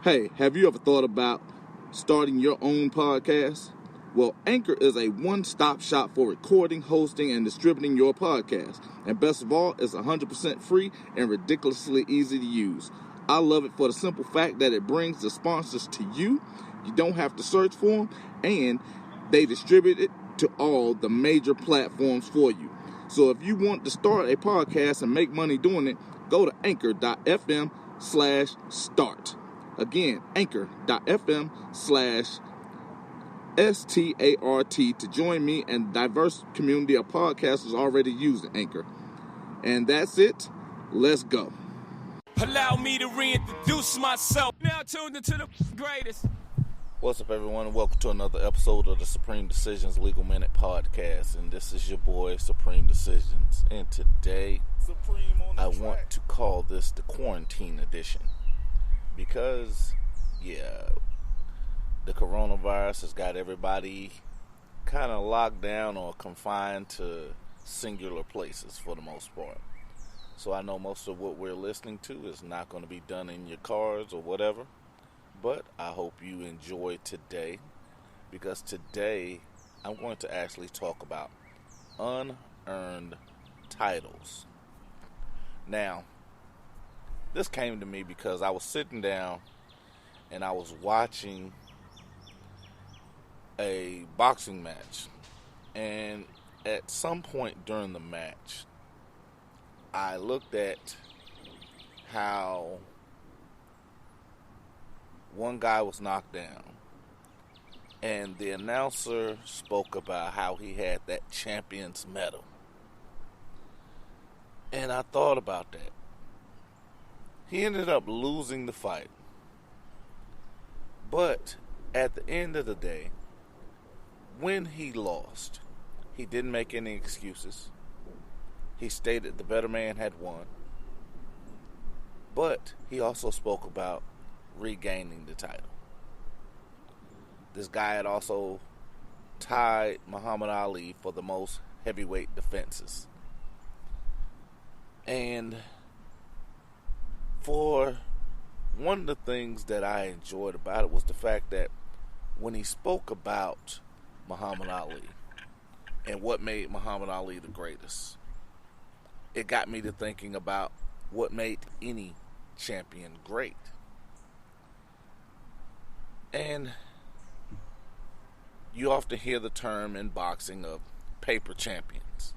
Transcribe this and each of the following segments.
Hey, have you ever thought about starting your own podcast? Well, Anchor is a one-stop shop for recording, hosting, and distributing your podcast. And best of all, it's 100% free and ridiculously easy to use. I love it for the simple fact that it brings the sponsors to you. You don't have to search for them, and they distribute it to all the major platforms for you. So if you want to start a podcast and make money doing it, go to anchor.fm/start. Again, anchor.fm/START to join me and a diverse community of podcasters already using Anchor. And that's it. Let's go. Allow me to reintroduce myself. Now tuned into the greatest. What's up, everyone? Welcome to another episode of the Supreme Decisions Legal Minute Podcast. And this is your boy, Supreme Decisions. And today, I want to call this the Quarantine Edition. Because, the coronavirus has got everybody kind of locked down or confined to singular places for the most part. So I know most of what we're listening to is not going to be done in your cars or whatever. But I hope you enjoy today, because today I'm going to actually talk about unearned titles. Now, this came to me because I was sitting down and I was watching a boxing match. And at some point during the match, I looked at how one guy was knocked down. And the announcer spoke about how he had that champion's medal. And I thought about that. He ended up losing the fight. But at the end of the day, when he lost, he didn't make any excuses. He stated the better man had won. But he also spoke about regaining the title. This guy had also tied Muhammad Ali for the most heavyweight defenses. And for one of the things that I enjoyed about it was the fact that when he spoke about Muhammad Ali and what made Muhammad Ali the greatest, it got me to thinking about what made any champion great. And you often hear the term in boxing of paper champions.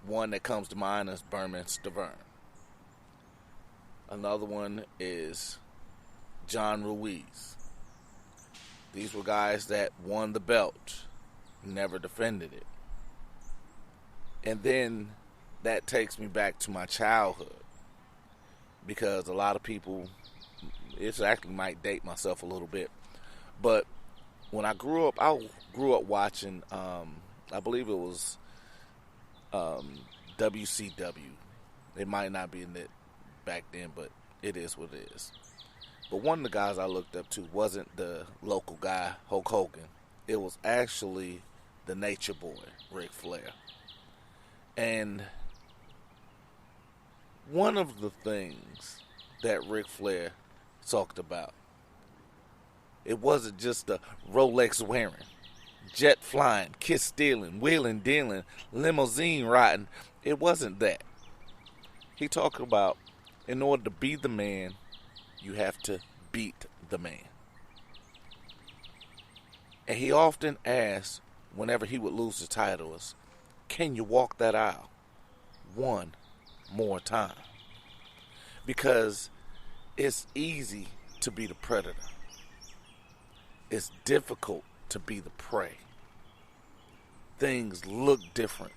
One that comes to mind is Berman Stavern. Another one is John Ruiz. These were guys that won the belt, never defended it. And then that takes me back to my childhood, because a lot of people, it actually might date myself a little bit, but when I grew up watching, I believe it was WCW. It might not be in it back then, but it is what it is. But one of the guys I looked up to wasn't the local guy, Hulk Hogan. It was actually the Nature Boy, Ric Flair. And one of the things that Ric Flair talked about, it wasn't just the Rolex wearing, jet flying, kiss stealing, wheeling dealing, limousine riding. It wasn't that. He talked about, in order to be the man, you have to beat the man. And he often asked, whenever he would lose the titles, can you walk that aisle one more time? Because it's easy to be the predator. It's difficult to be the prey. Things look different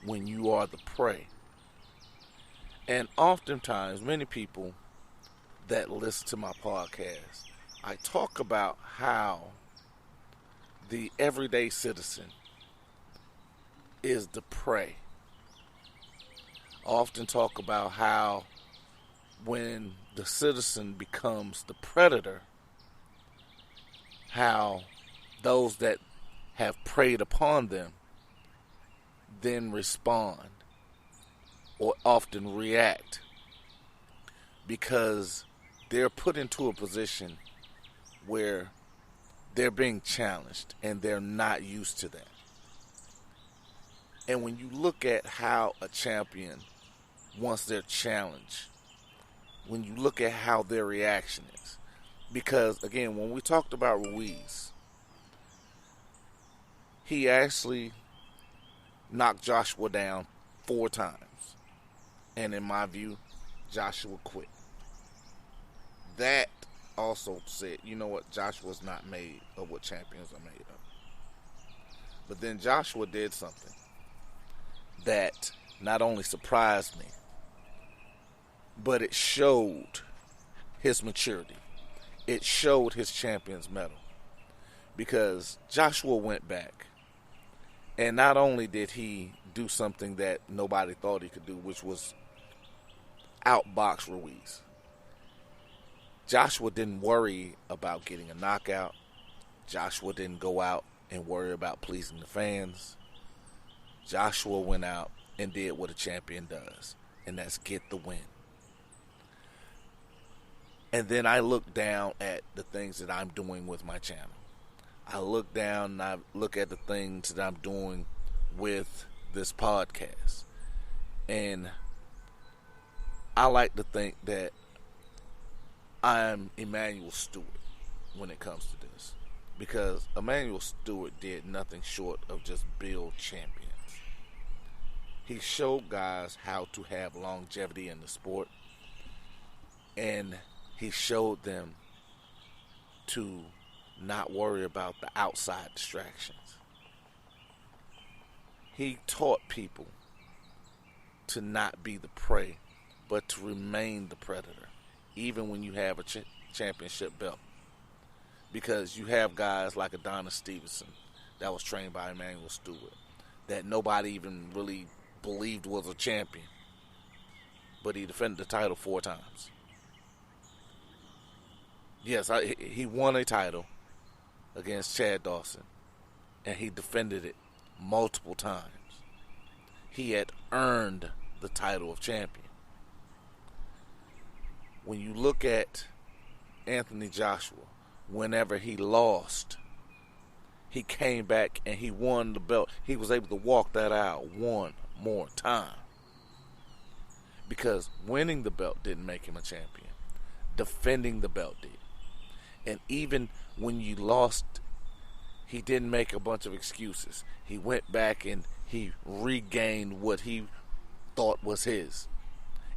when you are the prey. And oftentimes, many people that listen to my podcast, I talk about how the everyday citizen is the prey. I often talk about how when the citizen becomes the predator, how those that have preyed upon them then respond or often react, because they're put into a position where they're being challenged and they're not used to that. And when you look at how a champion, once they're challenged, when you look at how their reaction is, because again, when we talked about Ruiz, he actually knocked Joshua down 4 times. And in my view, Joshua quit. That also said, you know what, Joshua's not made of what champions are made of. But then Joshua did something that not only surprised me, but it showed his maturity. It showed his champion's mettle. Because Joshua went back, and not only did he do something that nobody thought he could do, which was outbox Ruiz. Joshua didn't worry about getting a knockout. Joshua didn't go out and worry about pleasing the fans. Joshua went out and did what a champion does, and that's get the win. And then I look down at the things that I'm doing with my channel. I look down and I look at the things that I'm doing with this podcast. And I like to think that I'm Emmanuel Stewart when it comes to this. Because Emmanuel Stewart did nothing short of just build champions. He showed guys how to have longevity in the sport. And he showed them to not worry about the outside distractions. He taught people to not be the prey, but to remain the predator, even when you have a championship belt. Because you have guys like Adonis Stevenson that was trained by Emmanuel Stewart that nobody even really believed was a champion, but he defended the title 4 times. Yes, he won a title against Chad Dawson, and he defended it multiple times. He had earned the title of champion. When you look at Anthony Joshua, whenever he lost, he came back and he won the belt. He was able to walk that out one more time. Because winning the belt didn't make him a champion. Defending the belt did. And even when you lost, he didn't make a bunch of excuses. He went back and he regained what he thought was his.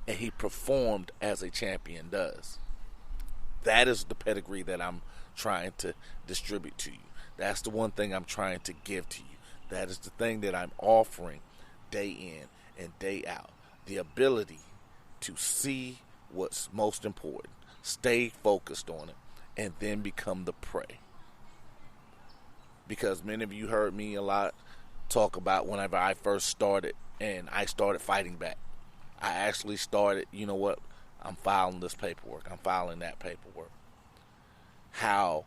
And he performed as a champion does. That is the pedigree that I'm trying to distribute to you. That's the one thing I'm trying to give to you. That is the thing that I'm offering day in and day out. The ability to see what's most important, stay focused on it, and then become the prey. Because many of you heard me a lot talk about whenever I first started and I started fighting back. I actually started, you know what, I'm filing this paperwork. I'm filing that paperwork. How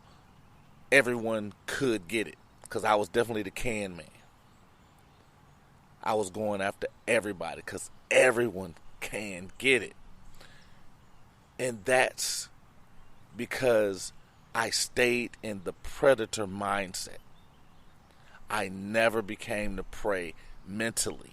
everyone could get it. Because I was definitely the can man. I was going after everybody because everyone can get it. And that's because I stayed in the predator mindset. I never became the prey mentally.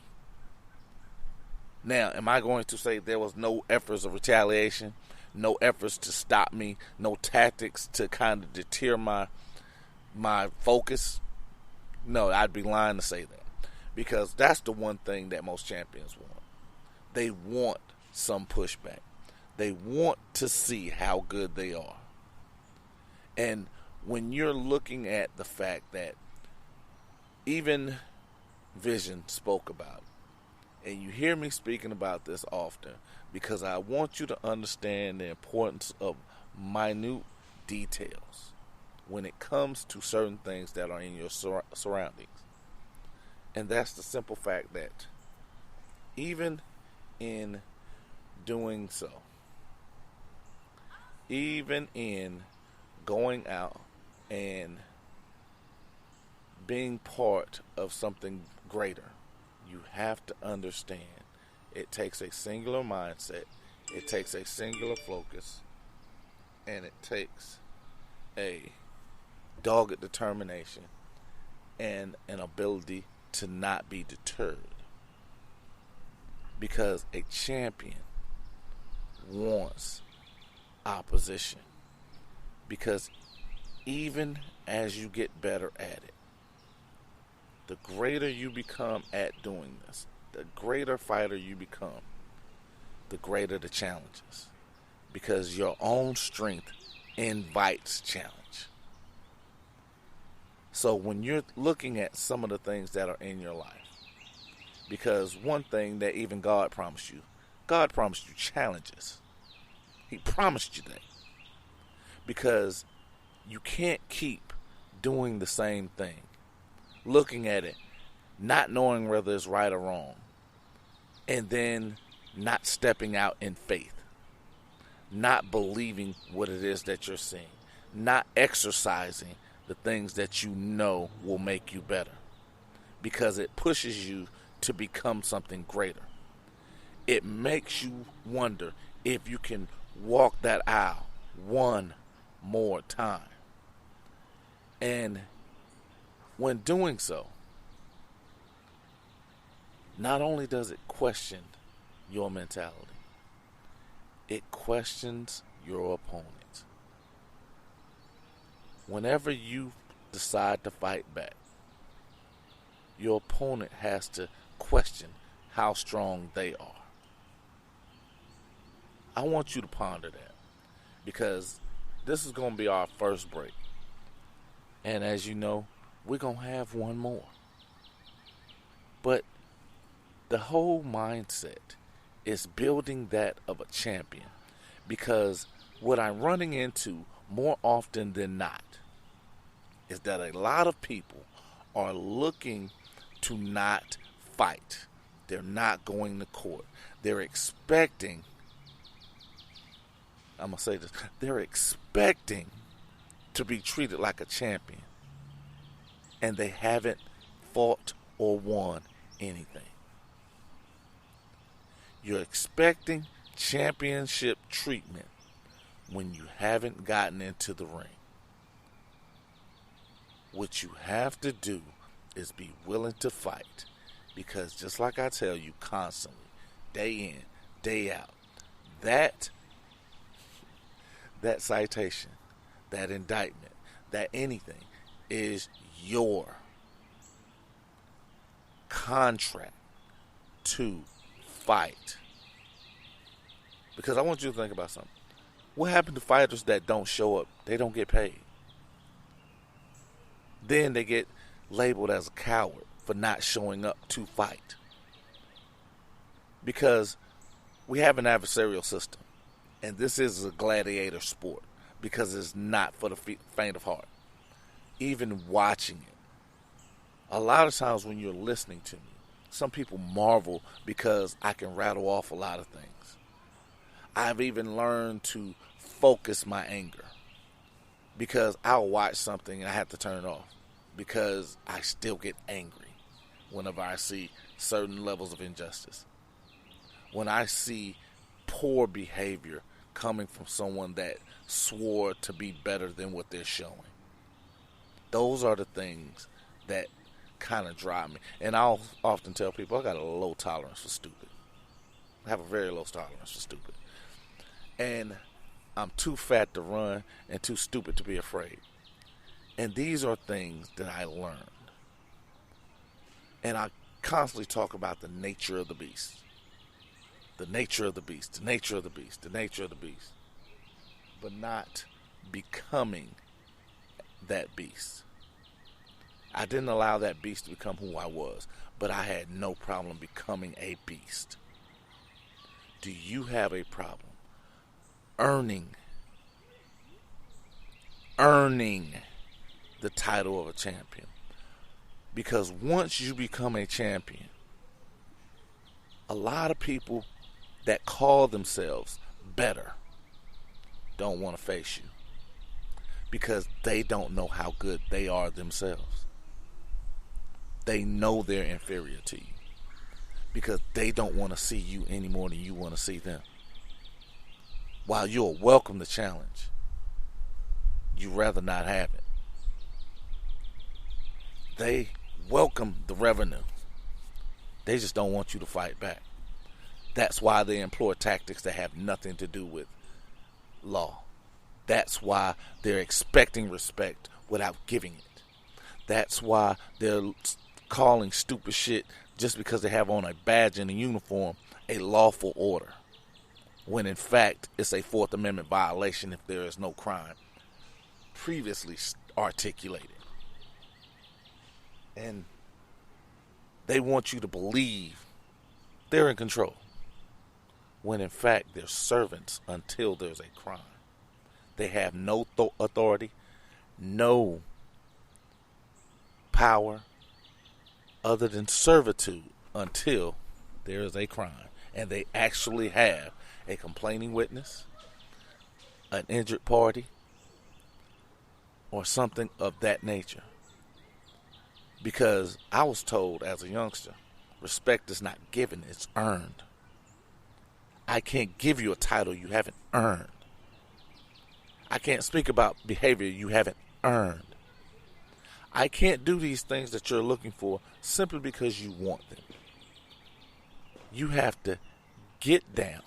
Now, am I going to say there was no efforts of retaliation, no efforts to stop me, no tactics to kind of deter my focus? No, I'd be lying to say that. Because that's the one thing that most champions want. They want some pushback. They want to see how good they are. And when you're looking at the fact that even Vision spoke about it, and you hear me speaking about this often, because I want you to understand the importance of minute details when it comes to certain things that are in your surroundings. And that's the simple fact that even in doing so, even in going out and being part of something greater, you have to understand it takes a singular mindset, it takes a singular focus, And it takes a dogged determination and an ability to not be deterred. Because a champion wants opposition. Because even as you get better at it, the greater you become at doing this, the greater fighter you become, the greater the challenges. Because your own strength invites challenge. So when you're looking at some of the things that are in your life, because one thing that even God promised you challenges. He promised you that. Because you can't keep doing the same thing, looking at it, not knowing whether it's right or wrong, and then not stepping out in faith, not believing what it is that you're seeing, not exercising the things that you know will make you better, because it pushes you to become something greater. It makes you wonder if you can walk that aisle one more time. And when doing so, not only does it question your mentality, it questions your opponent. Whenever you decide to fight back, your opponent has to question how strong they are. I want you to ponder that, because this is going to be our first break. And as you know, we're going to have one more. But the whole mindset is building that of a champion, because what I'm running into more often than not is that a lot of people are looking to not fight. They're not going to court. They're expecting, I'm going to say this, they're expecting to be treated like a champion, and they haven't fought or won anything. You're expecting championship treatment when you haven't gotten into the ring. What you have to do is be willing to fight, because just like I tell you constantly, day in, day out, that citation, that indictment, that anything is your contract to fight. Because I want you to think about something. What happened to fighters that don't show up? They don't get paid. Then they get labeled as a coward for not showing up to fight. Because we have an adversarial system, and this is a gladiator sport, because it's not for the faint of heart. Even watching it, a lot of times when you're listening to me, some people marvel because I can rattle off a lot of things. I've even learned to focus my anger, because I'll watch something and I have to turn it off, because I still get angry whenever I see certain levels of injustice. When I see poor behavior coming from someone that swore to be better than what they're showing. Those are the things that kind of drive me. And I'll often tell people I got a low tolerance for stupid. I have a very low tolerance for stupid. And I'm too fat to run and too stupid to be afraid. And these are things that I learned. And I constantly talk about the nature of the beast. The nature of the beast, the nature of the beast, the nature of the beast. But not becoming that beast. I didn't allow that beast to become who I was, but I had no problem becoming a beast. Do you have a problem earning the title of a champion? Because once you become a champion, a lot of people that call themselves better don't want to face you, because they don't know how good they are themselves. They know they're inferior to you, because they don't want to see you any more than you want to see them. While you'll welcome the challenge, you'd rather not have it. They welcome the revenue. They just don't want you to fight back. That's why they employ tactics that have nothing to do with law. That's why they're expecting respect without giving it. That's why they're calling stupid shit just because they have on a badge and a uniform a lawful order, when in fact it's a Fourth Amendment violation if there is no crime previously articulated. And they want you to believe they're in control, when in fact they're servants until there's a crime. They have no authority, no power other than servitude until there is a crime. And they actually have a complaining witness, an injured party, or something of that nature. Because I was told as a youngster, respect is not given, it's earned. I can't give you a title you haven't earned. I can't speak about behavior you haven't earned. I can't do these things that you're looking for simply because you want them. You have to get down,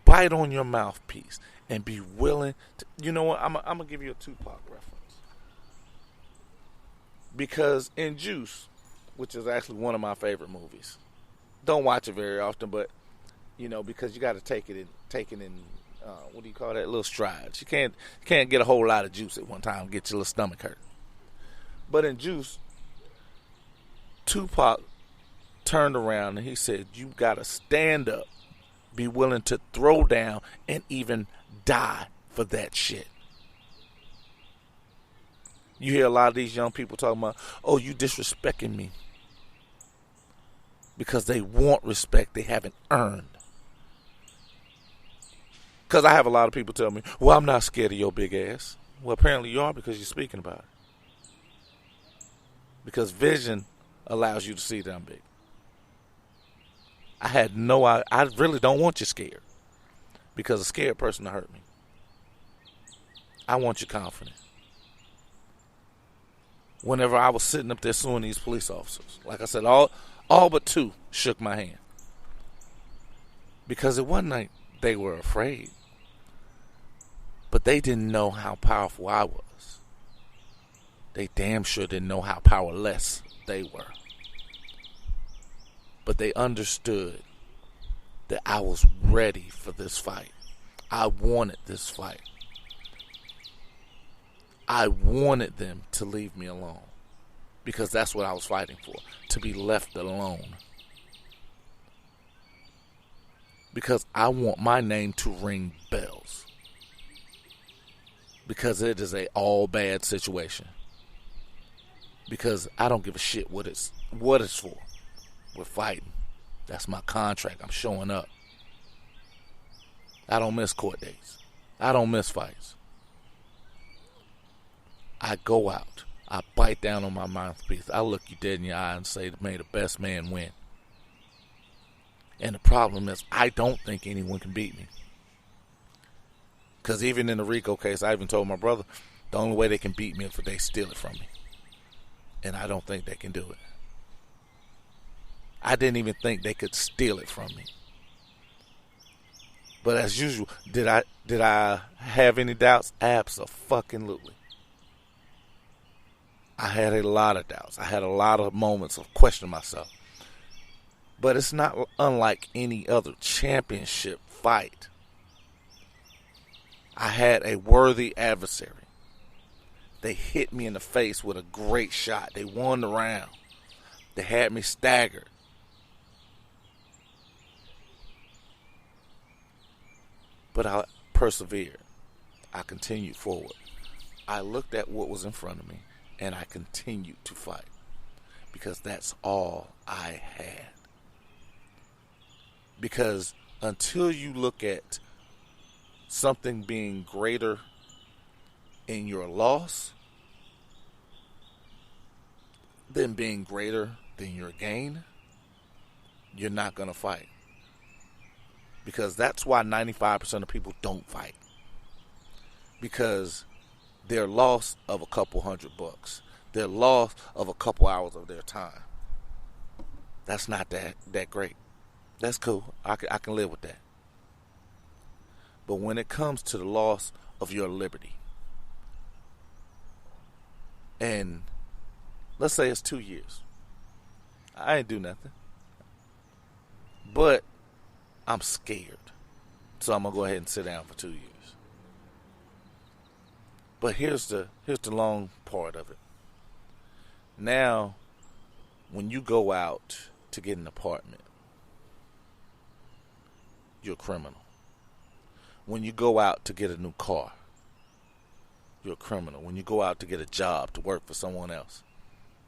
bite on your mouthpiece, and be willing to... You know what? I'm going to give you a Tupac reference. Because in Juice, which is actually one of my favorite movies, don't watch it very often, but, you know, because you got to take it in, what do you call that, little strides. You can't get a whole lot of juice at one time and get your little stomach hurt. But in Juice, Tupac turned around and he said, you got to stand up, be willing to throw down, and even die for that shit. You hear a lot of these young people talking about, oh, you disrespecting me. Because they want respect they haven't earned. Because I have a lot of people tell me, well, I'm not scared of your big ass. Well, apparently you are, because you're speaking about it. Because vision allows you to see that I'm big. I really don't want you scared. Because a scared person will hurt me. I want you confident. Whenever I was sitting up there suing these police officers, like I said, all but two shook my hand. Because it wasn't like they were afraid. But they didn't know how powerful I was. They damn sure didn't know how powerless they were. But they understood that I was ready for this fight. I wanted this fight. I wanted them to leave me alone. Because that's what I was fighting for. To be left alone. Because I want my name to ring bells. Because it is a all bad situation. Because I don't give a shit what it's for. We're fighting. That's my contract. I'm showing up. I don't miss court dates. I don't miss fights. I go out. I bite down on my mouthpiece. I look you dead in your eye and say, may the best man win. And the problem is, I don't think anyone can beat me. Because even in the RICO case, I even told my brother, the only way they can beat me is if they steal it from me. And I don't think they can do it. I didn't even think they could steal it from me. But as usual, did I have any doubts? Abso-fucking-lutely. I had a lot of doubts. I had a lot of moments of questioning myself. But it's not unlike any other championship fight. I had a worthy adversary. They hit me in the face with a great shot. They won the round. They had me staggered. But I persevered. I continued forward. I looked at what was in front of me, and I continued to fight. Because that's all I had. Because until you look at something being greater in your loss than being greater than your gain, you're not going to fight. Because that's why 95% of people don't fight. Because Their loss of a couple $100. Their loss of a couple hours of their time. That's not that great. That's cool. I can live with that. But when it comes to the loss of your liberty, and let's say it's 2 years, I ain't do nothing, but I'm scared, so I'm gonna go ahead and sit down for 2 years. But here's the long part of it. Now, when you go out to get an apartment, you're a criminal. When you go out to get a new car, you're a criminal. When you go out to get a job, to work for someone else,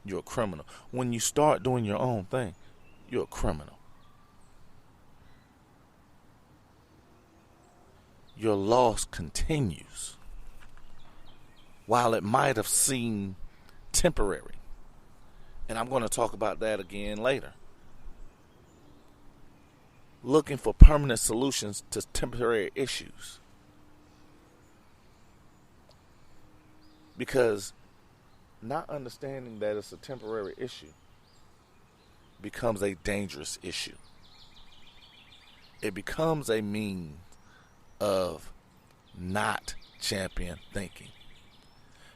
you're a criminal. When you start doing your own thing, you're a criminal. Your loss continues. While it might have seemed temporary. And I'm going to talk about that again later. Looking for permanent solutions to temporary issues. Because not understanding that it's a temporary issue becomes a dangerous issue. It becomes a means of not champion thinking.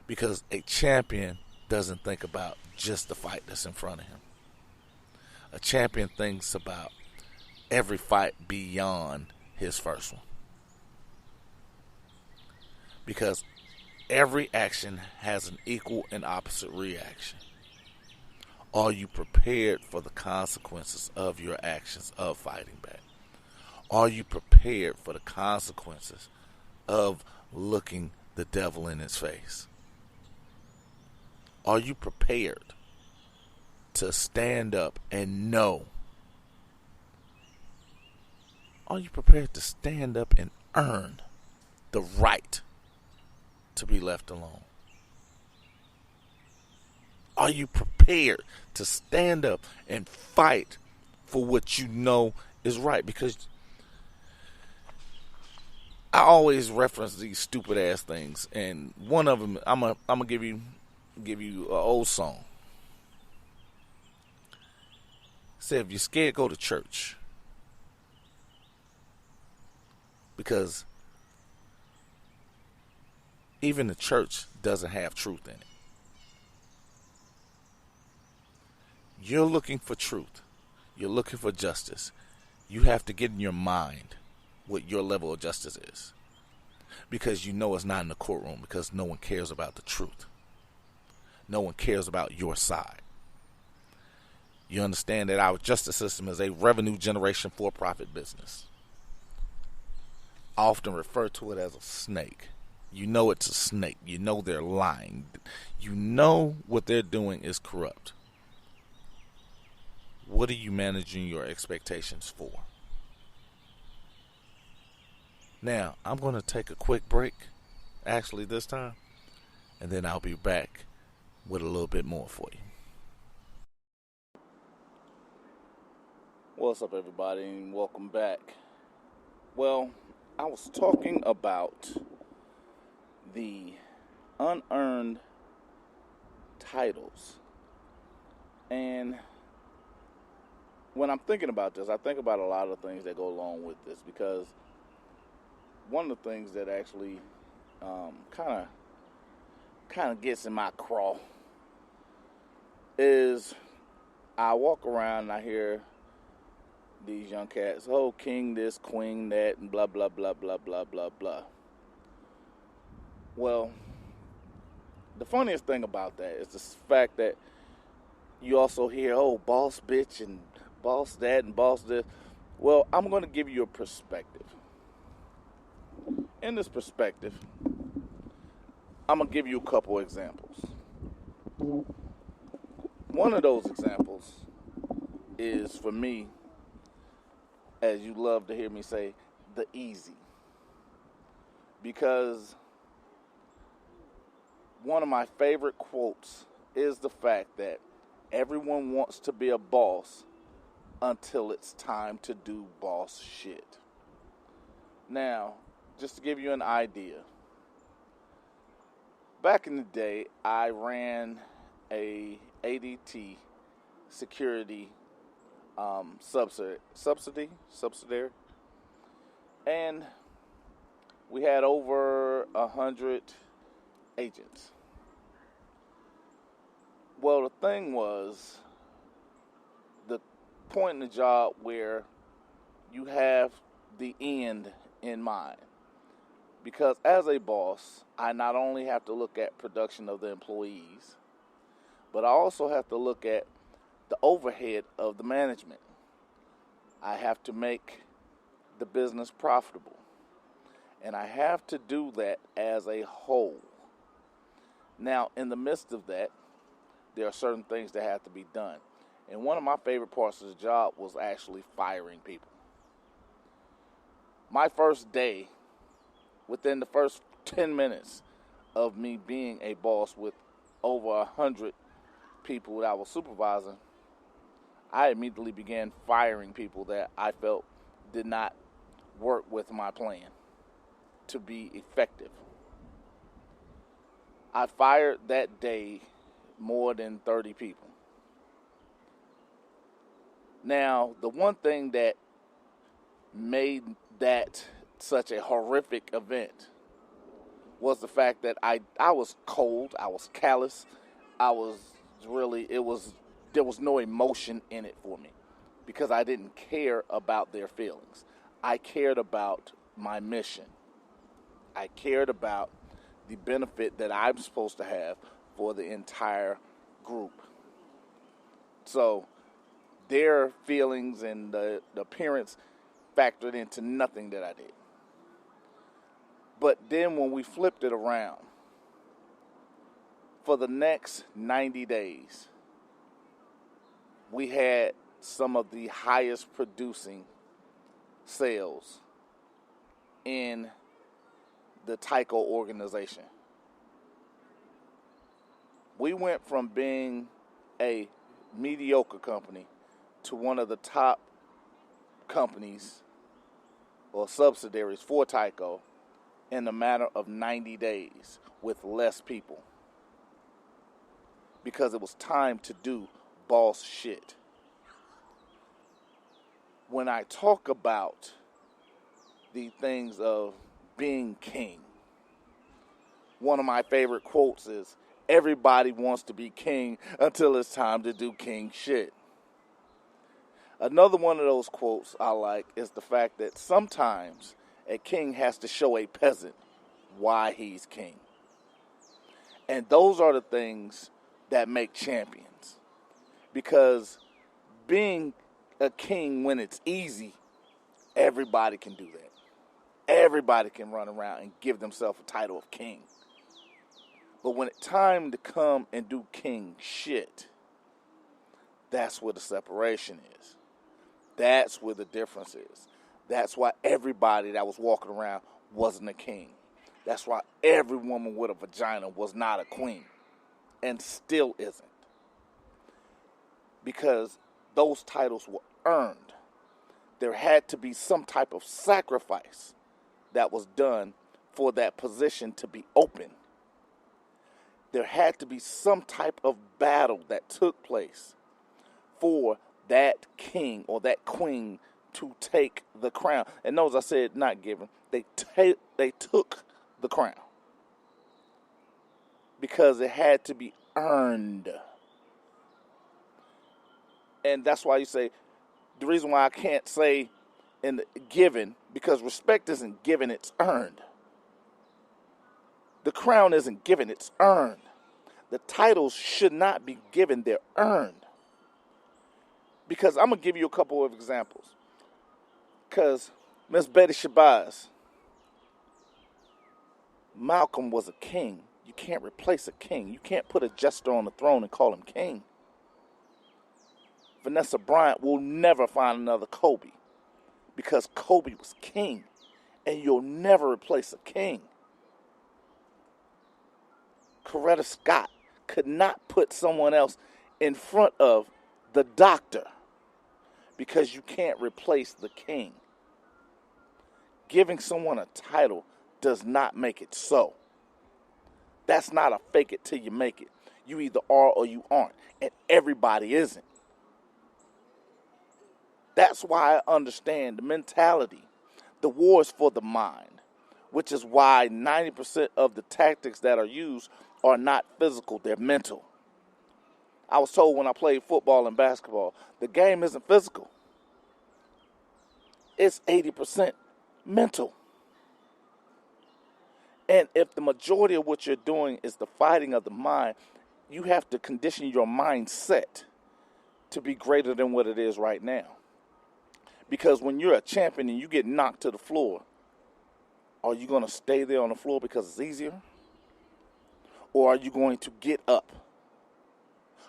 Because a champion doesn't think about just the fight that's in front of him. A champion thinks about every fight beyond his first one. Because every action has an equal and opposite reaction. Are you prepared for the consequences of your actions of fighting back? Are you prepared for the consequences of looking the devil in his face? Are you prepared to stand up and know? Are you prepared to stand up and earn the right to be left alone? Are you prepared to stand up and fight for what you know is right? Because I always reference these stupid ass things, and one of them I'm gonna give you an old song. Say, if you're scared, go to church. Because even the church doesn't have truth in it. You're looking for truth. You're looking for justice. You have to get in your mind what your level of justice is. Because you know it's not in the courtroom, because no one cares about the truth. No one cares about your side. You understand that our justice system is a revenue generation for-profit business. I often refer to it as a snake. You know it's a snake. You know they're lying. You know what they're doing is corrupt. What are you managing your expectations for? Now, I'm going to take a quick break, actually this time, and then I'll be back with a little bit more for you. What's up, everybody, and welcome back. Well, I was talking about the unearned titles. And when I'm thinking about this, I think about a lot of things that go along with this, because one of the things that actually kind of gets in my craw is I walk around and I hear these young cats, oh, king this, queen that, and blah, blah, blah, blah, blah, blah, blah. Well, the funniest thing about that is the fact that you also hear, oh, boss bitch and boss that and boss this. Well, I'm going to give you a perspective. In this perspective, I'm going to give you a couple examples. One of those examples is, for me, as you love to hear me say, the easy. Because one of my favorite quotes is the fact that everyone wants to be a boss until it's time to do boss shit. Now, just to give you an idea, Back in the day, I ran a ADT security subsidiary, and we had over 100 agents. Well, the thing was, the point in the job where you have the end in mind. Because as a boss, I not only have to look at production of the employees, but I also have to look at the overhead of the management. I have to make the business profitable. And I have to do that as a whole. Now, in the midst of that, there are certain things that have to be done. And one of my favorite parts of the job was actually firing people. My first day, within the first 10 minutes of me being a boss with over 100 people that I was supervising, I immediately began firing people that I felt did not work with my plan to be effective. I fired that day more than 30 people. Now, the one thing that made that such a horrific event was the fact that I was cold, I was callous, there was no emotion in it for me because I didn't care about their feelings. I cared about my mission. I cared about the benefit that I'm supposed to have for the entire group. So their feelings and the appearance factored into nothing that I did. But then when we flipped it around, for the next 90 days, we had some of the highest producing sales in the Tyco organization. We went from being a mediocre company to one of the top companies or subsidiaries for Tyco in a matter of 90 days with less people. Because it was time to do boss shit. When I talk about the things of being king, one of my favorite quotes is, everybody wants to be king until it's time to do king shit. Another one of those quotes I like is the fact that sometimes a king has to show a peasant why he's king. And those are the things that make champions. Because being a king when it's easy, everybody can do that. Everybody can run around and give themselves a title of king. But when it's time to come and do king shit, that's where the separation is. That's where the difference is. That's why everybody that was walking around wasn't a king. That's why every woman with a vagina was not a queen and still isn't. Because those titles were earned. There had to be some type of sacrifice that was done for that position to be open. There had to be some type of battle that took place for that king or that queen to take the crown. And notice I said not given. They took the crown. Because it had to be earned. And that's why you say, the reason why I can't say in the given, because respect isn't given, it's earned. The crown isn't given, it's earned. The titles should not be given, they're earned. Because I'm going to give you a couple of examples. Because Miss Betty Shabazz, Malcolm was a king. You can't replace a king. You can't put a jester on the throne and call him king. Vanessa Bryant will never find another Kobe because Kobe was king, and you'll never replace a king. Coretta Scott could not put someone else in front of the doctor because you can't replace the king. Giving someone a title does not make it so. That's not a fake it till you make it. You either are or you aren't. And everybody isn't. That's why I understand the mentality. The war is for the mind, which is why 90% of the tactics that are used are not physical, they're mental. I was told when I played football and basketball, the game isn't physical. It's 80% mental. And if the majority of what you're doing is the fighting of the mind, you have to condition your mindset to be greater than what it is right now. Because when you're a champion and you get knocked to the floor, are you going to stay there on the floor because it's easier? Or are you going to get up?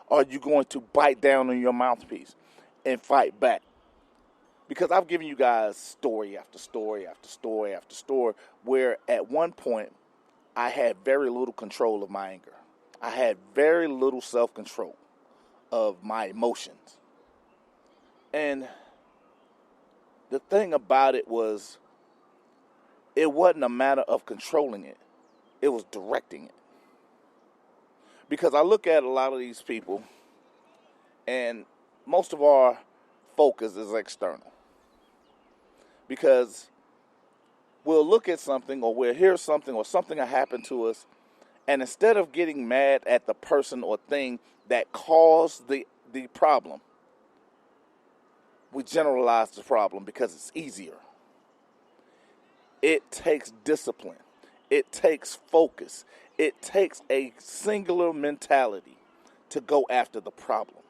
Are you going to bite down on your mouthpiece and fight back? Because I've given you guys story after story after story after story where at one point I had very little control of my anger. I had very little self-control of my emotions. And the thing about it was, it wasn't a matter of controlling it. It was directing it. Because I look at a lot of these people, and most of our focus is external. Because we'll look at something, or we'll hear something, or something will happen to us, and instead of getting mad at the person or thing that caused the problem, we generalize the problem because it's easier. It takes discipline. It takes focus. It takes a singular mentality to go after the problem.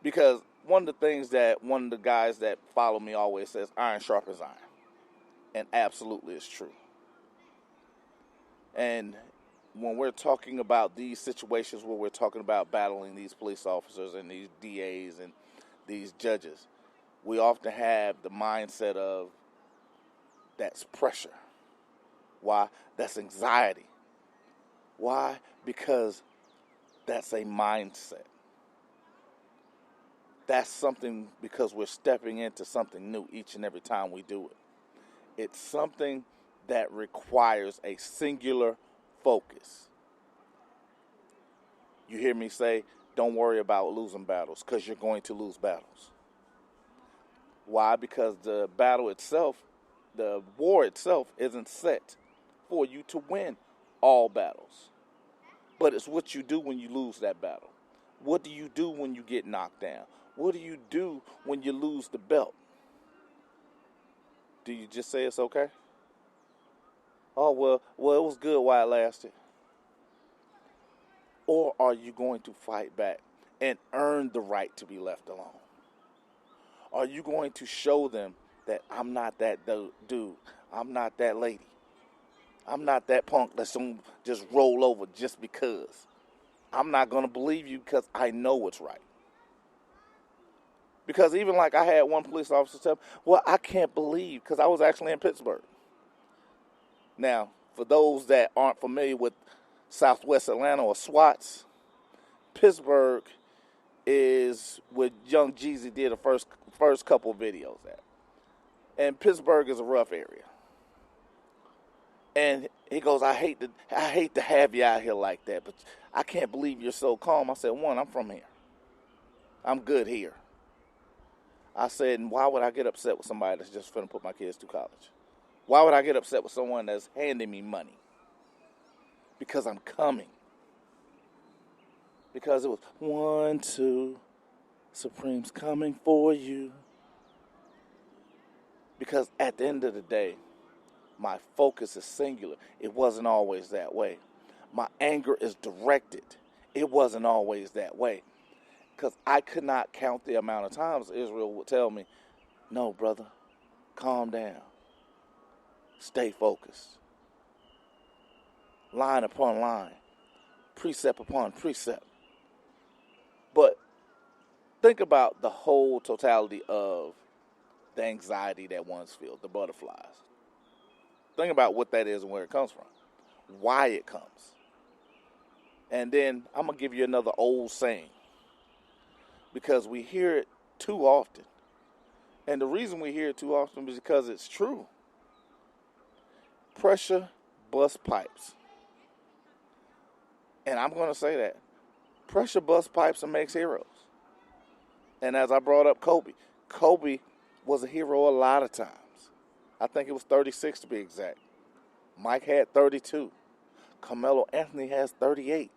Because one of the things that one of the guys that follow me always says, iron sharpens iron. And absolutely it's true. And when we're talking about these situations where we're talking about battling these police officers and these DAs and these judges, we often have the mindset of that's pressure. Why? That's anxiety. Why? Because that's a mindset. That's something, because we're stepping into something new each and every time we do it. It's something that requires a singular focus. You hear me say, don't worry about losing battles, because you're going to lose battles. Why? Because the battle itself, the war itself, isn't set for you to win all battles. But it's what you do when you lose that battle. What do you do when you get knocked down? What do you do when you lose the belt? Do you just say it's okay? Oh, well, it was good while it lasted. Or are you going to fight back and earn the right to be left alone? Are you going to show them that I'm not that dude, I'm not that lady, I'm not that punk that's going to just roll over just because? I'm not going to believe you because I know what's right. Because even like I had one police officer tell me, well, I can't believe, because I was actually in Pittsburgh. Now, for those that aren't familiar with Southwest Atlanta or SWATs, Pittsburgh is where Young Jeezy did the first couple of videos at. And Pittsburgh is a rough area. And he goes, I hate to have you out here like that, but I can't believe you're so calm. I said, one, I'm from here. I'm good here. I said, and why would I get upset with somebody that's just finna put my kids through college? Why would I get upset with someone that's handing me money? Because I'm coming. Because it was 1, 2, Supreme's coming for you. Because at the end of the day, my focus is singular. It wasn't always that way. My anger is directed. It wasn't always that way. Because I could not count the amount of times Israel would tell me, no, brother, calm down. Stay focused. Line upon line. Precept upon precept. But think about the whole totality of the anxiety that one feels, the butterflies. Think about what that is and where it comes from. Why it comes. And then I'm going to give you another old saying. Because we hear it too often. And the reason we hear it too often is because it's true. Pressure busts pipes. And I'm going to say that. Pressure busts pipes and makes heroes. And as I brought up Kobe was a hero a lot of times. I think it was 36 to be exact. Mike had 32. Carmelo Anthony has 38.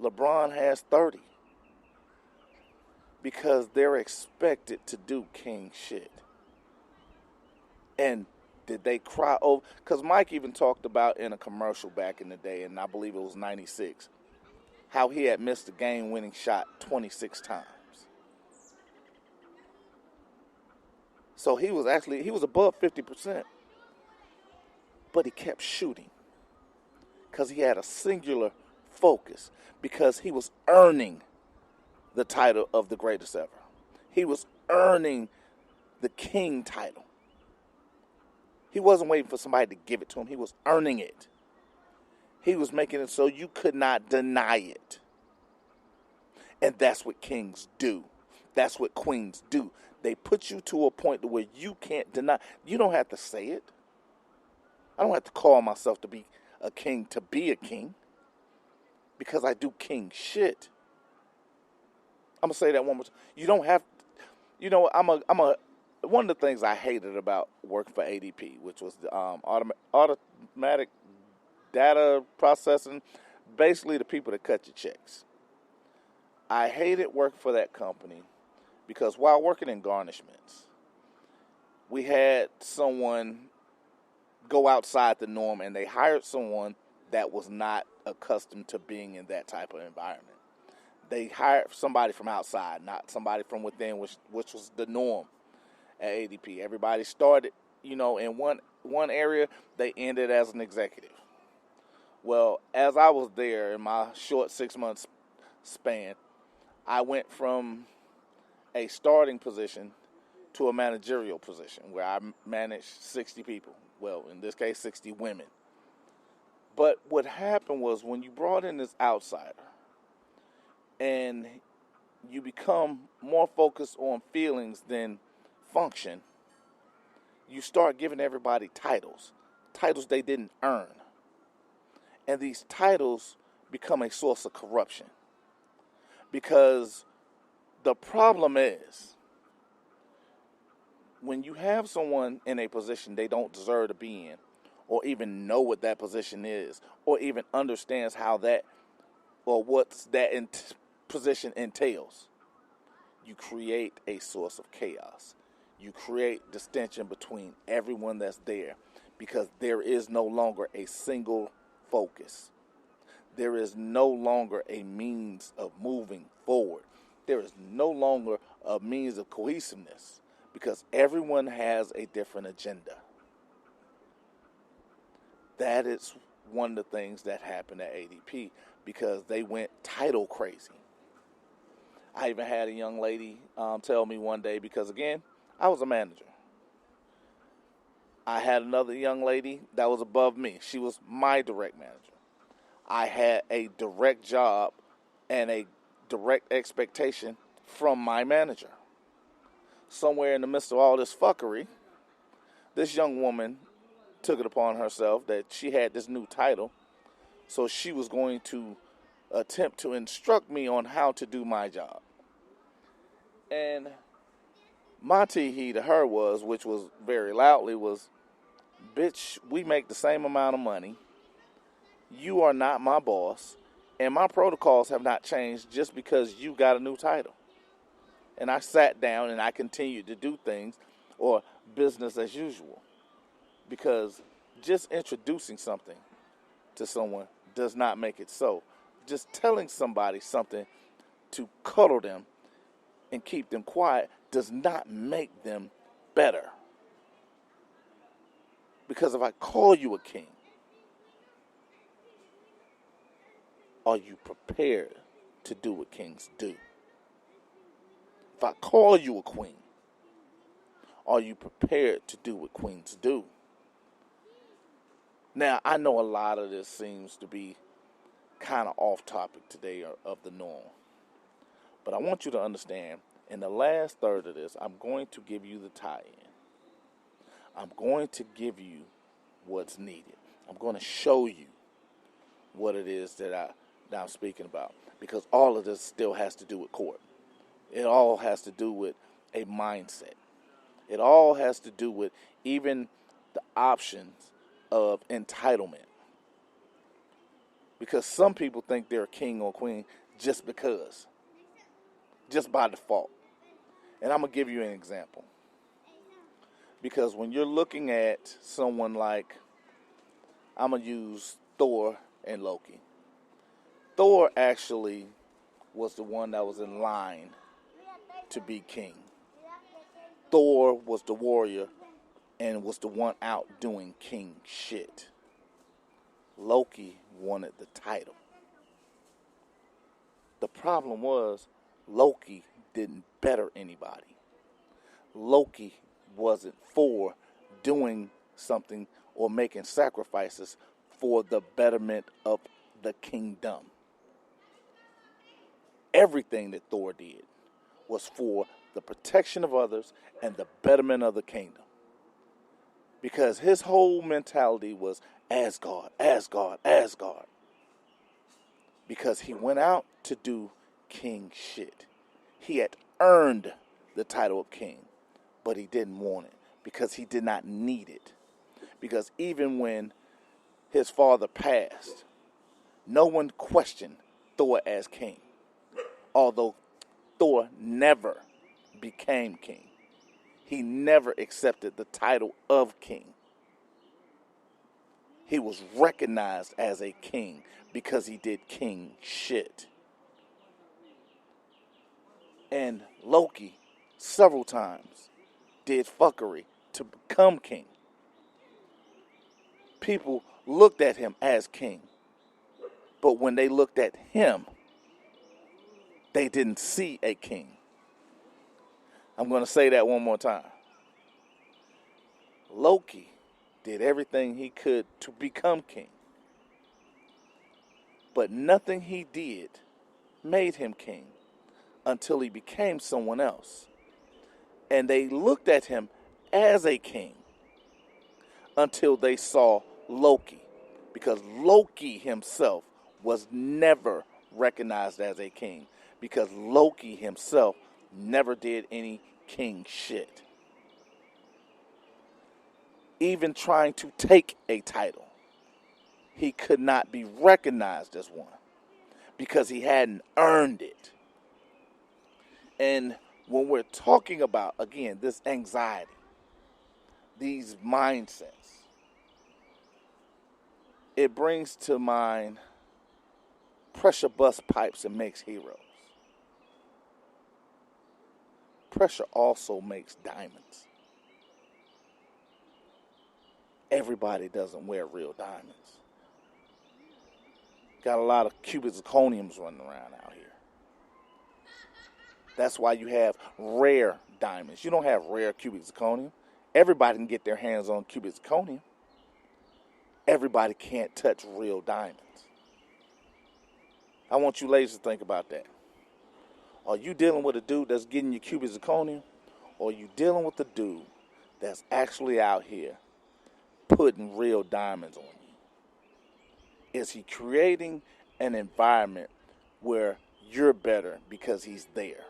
LeBron has 30. Because they're expected to do king shit. And did they cry over? Because Mike even talked about in a commercial back in the day, and I believe it was 96, how he had missed a game-winning shot 26 times. So he was above 50%. But he kept shooting. Because he had a singular focus. Because he was earning the title of the greatest ever. He was earning the king title. He wasn't waiting for somebody to give it to him. He was earning it. He was making it so you could not deny it. And that's what kings do. That's what queens do. They put you to a point where you can't deny. You don't have to say it. I don't have to call myself to be a king to be a king. Because I do king shit. I'm going to say that one more time. You don't have, one of the things I hated about working for ADP, which was the automatic data processing, basically the people that cut your checks. I hated working for that company because while working in garnishments, we had someone go outside the norm, and they hired someone that was not accustomed to being in that type of environment. They hired somebody from outside, not somebody from within, which was the norm at ADP. Everybody started, in one area, they ended as an executive. Well, as I was there in my short 6 months span, I went from a starting position to a managerial position where I managed 60 people. Well, in this case, 60 women. But what happened was when you brought in this outsider and you become more focused on feelings than function, you start giving everybody titles they didn't earn. And these titles become a source of corruption. Because the problem is, when you have someone in a position they don't deserve to be in, or even know what that position is, or even understands how that, or what's that position entails, you create a source of chaos. You create distinction between everyone that's there, because there is no longer a single focus. There is no longer a means of moving forward. There is no longer a means of cohesiveness, because everyone has a different agenda. That is one of the things that happened at ADP, because they went title crazy. I even had a young lady tell me one day, because again, I was a manager. I had another young lady that was above me. She was my direct manager. I had a direct job and a direct expectation from my manager. Somewhere in the midst of all this fuckery, this young woman took it upon herself that she had this new title, so she was going to attempt to instruct me on how to do my job. And my tee to her was, which was very loudly, was, bitch, we make the same amount of money. You are not my boss, and my protocols have not changed just because you got a new title. And I sat down and I continued to do things, or business as usual. Because just introducing something to someone does not make it so. Just telling somebody something to cuddle them and keep them quiet does not make them better. Because if I call you a king, are you prepared to do what kings do? If I call you a queen, are you prepared to do what queens do? Now, I know a lot of this seems to be kind of off topic today of the norm. But I want you to understand, in the last third of this, I'm going to give you the tie-in. I'm going to give you what's needed. I'm going to show you what it is that I'm speaking about, because all of this still has to do with court. It all has to do with a mindset. It all has to do with even the options of entitlement. Because some people think they're king or queen just because, just by default. And I'm going to give you an example. Because when you're looking at someone like, I'm going to use Thor and Loki. Thor actually was the one that was in line to be king. Thor was the warrior and was the one out doing king shit. Loki wanted the title. The problem was Loki didn't better anybody. Loki wasn't for doing something or making sacrifices for the betterment of the kingdom. Everything that Thor did was for the protection of others and the betterment of the kingdom. Because his whole mentality was Asgard, Asgard, Asgard. Because he went out to do king shit. He had earned the title of king, but he didn't want it because he did not need it. Because even when his father passed, no one questioned Thor as king. Although Thor never became king. He never accepted the title of king. He was recognized as a king because he did king shit. And Loki, several times, did fuckery to become king. People looked at him as king. But when they looked at him, they didn't see a king. I'm going to say that one more time. Loki did everything he could to become king. But nothing he did made him king until he became someone else. And they looked at him as a king until they saw Loki. Because Loki himself was never recognized as a king. Because Loki himself never did any king shit. Even trying to take a title, he could not be recognized as one because he hadn't earned it. And when we're talking about, again, this anxiety, these mindsets, it brings to mind pressure bust pipes and makes heroes. Pressure also makes diamonds. Everybody doesn't wear real diamonds. Got a lot of cubic zirconiums running around out here. That's why you have rare diamonds. You don't have rare cubic zirconium. Everybody can get their hands on cubic zirconium. Everybody can't touch real diamonds. I want you ladies to think about that. Are you dealing with a dude that's getting you cubic zirconium? Or are you dealing with a dude that's actually out here putting real diamonds on you? Is he creating an environment where you're better because he's there?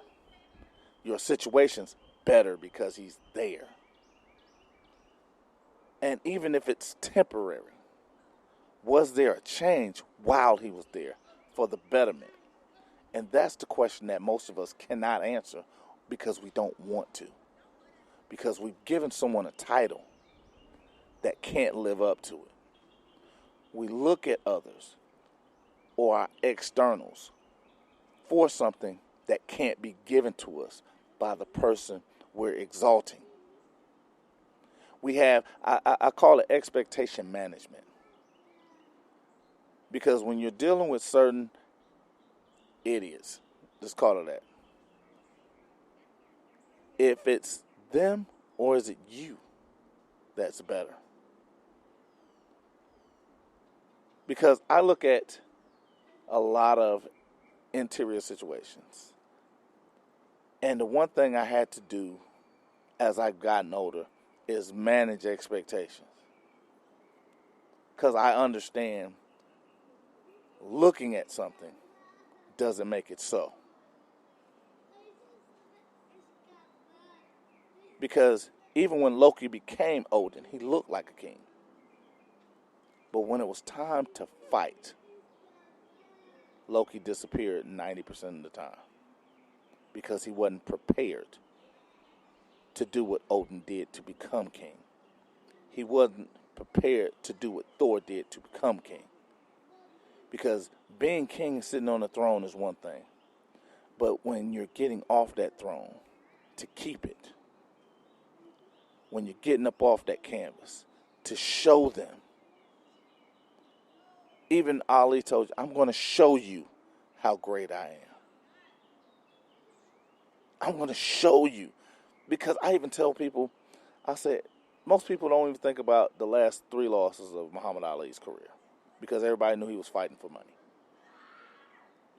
Your situation's better because he's there. And even if it's temporary, was there a change while he was there for the betterment? And that's the question that most of us cannot answer because we don't want to. Because we've given someone a title that can't live up to it. We look at others or our externals for something that can't be given to us by the person we're exalting. We have, I call it expectation management. Because when you're dealing with certain idiots, let's call it that. If it's them or is it you that's better? Because I look at a lot of interior situations. And the one thing I had to do as I've gotten older is manage expectations. Because I understand looking at something doesn't make it so. Because even when Loki became Odin, he looked like a king. But when it was time to fight, Loki disappeared 90% of the time because he wasn't prepared to do what Odin did to become king. He wasn't prepared to do what Thor did to become king. Because being king and sitting on the throne is one thing. But when you're getting off that throne to keep it, when you're getting up off that canvas to show them, even Ali told you, I'm going to show you how great I am. I'm going to show you. Because I even tell people, I said, most people don't even think about the last 3 losses of Muhammad Ali's career. Because everybody knew he was fighting for money.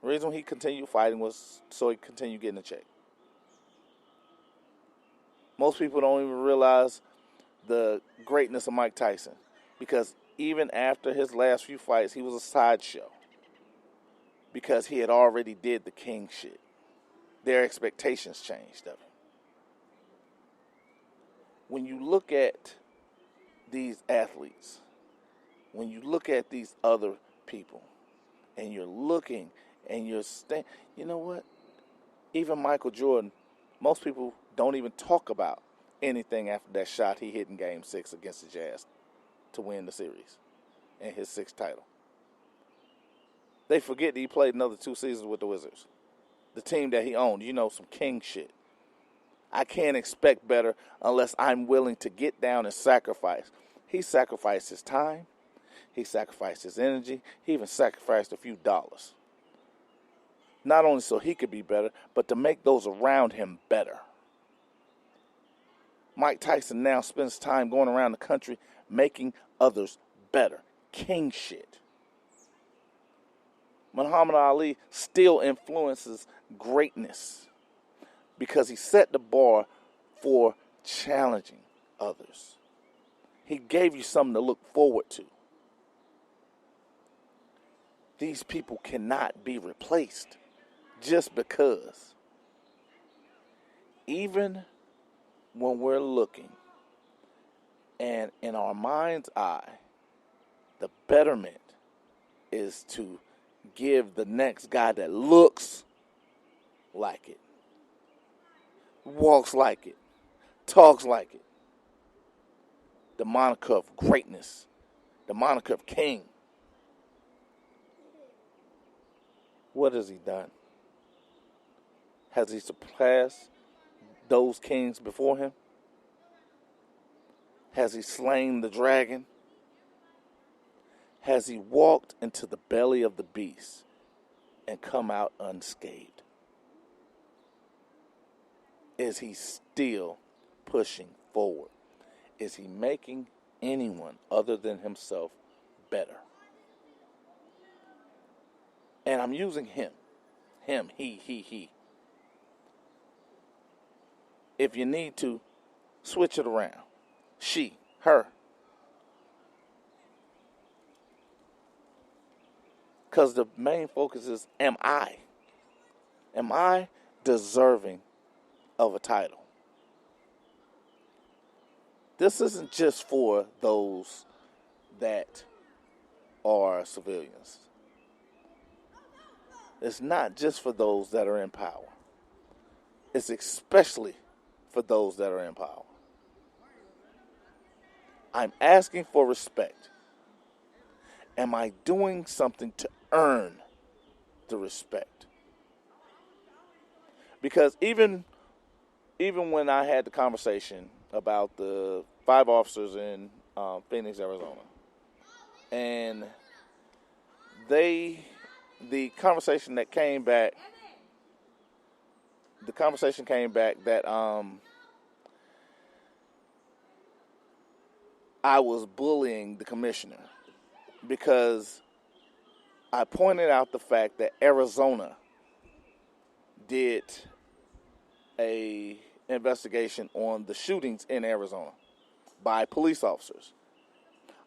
The reason he continued fighting was so he continued getting a check. Most people don't even realize the greatness of Mike Tyson. Because even after his last few fights, he was a sideshow. Because he had already did the king shit. Their expectations changed of him. When you look at these athletes, when you look at these other people, and you're looking and you're you know what? Even Michael Jordan, most people don't even talk about anything after that shot he hit in Game 6 against the Jazz to win the series and his 6th title. They forget that he played another 2 seasons with the Wizards, the team that he owned. You know, some king shit. I can't expect better unless I'm willing to get down and sacrifice. He sacrificed his time. He sacrificed his energy. He even sacrificed a few dollars. Not only so he could be better, but to make those around him better. Mike Tyson now spends time going around the country making others better. King shit. Muhammad Ali still influences greatness because he set the bar for challenging others. He gave you something to look forward to. These people cannot be replaced just because. Even when we're looking and in our mind's eye, the betterment is to give the next guy that looks like it, walks like it, talks like it, the moniker of greatness, the moniker of king. What has he done? Has he surpassed those kings before him? Has he slain the dragon? Has he walked into the belly of the beast and come out unscathed? Is he still pushing forward? Is he making anyone other than himself better? And I'm using him. Him, he. If you need to, switch it around. She, her. Because the main focus is, am I? Am I deserving of a title? This isn't just for those that are civilians. It's not just for those that are in power. It's especially for those that are in power. I'm asking for respect. Am I doing something to earn the respect? Because even when I had the conversation about the 5 officers in Phoenix, Arizona, and the conversation came back that I was bullying the commissioner because I pointed out the fact that Arizona did a investigation on the shootings in Arizona by police officers.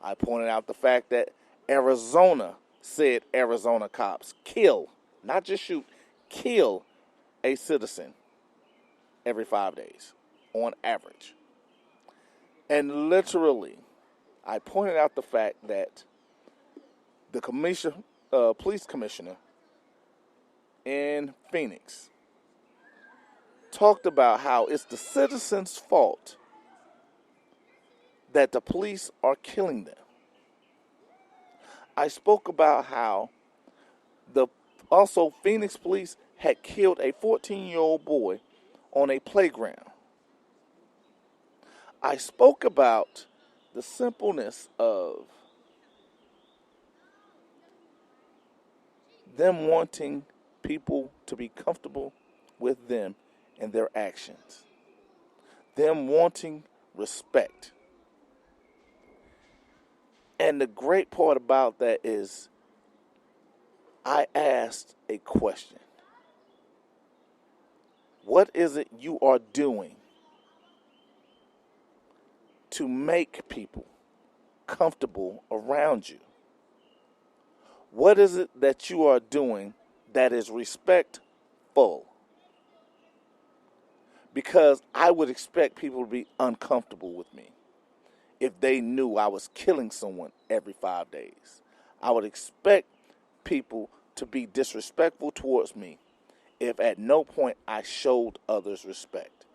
I pointed out the fact that Arizona said Arizona cops kill, not just shoot, kill a citizen every 5 days on average. And literally, I pointed out the fact that the police commissioner in Phoenix talked about how it's the citizens' fault that the police are killing them. I spoke about how also Phoenix police had killed a 14-year-old boy on a playground. I spoke about the simpleness of them wanting people to be comfortable with them and their actions. Them wanting respect. And the great part about that is I asked a question. What is it you are doing to make people comfortable around you? What is it that you are doing that is respectful? Because I would expect people to be uncomfortable with me if they knew I was killing someone every 5 days. I would expect people to be disrespectful towards me if at no point I showed others respect.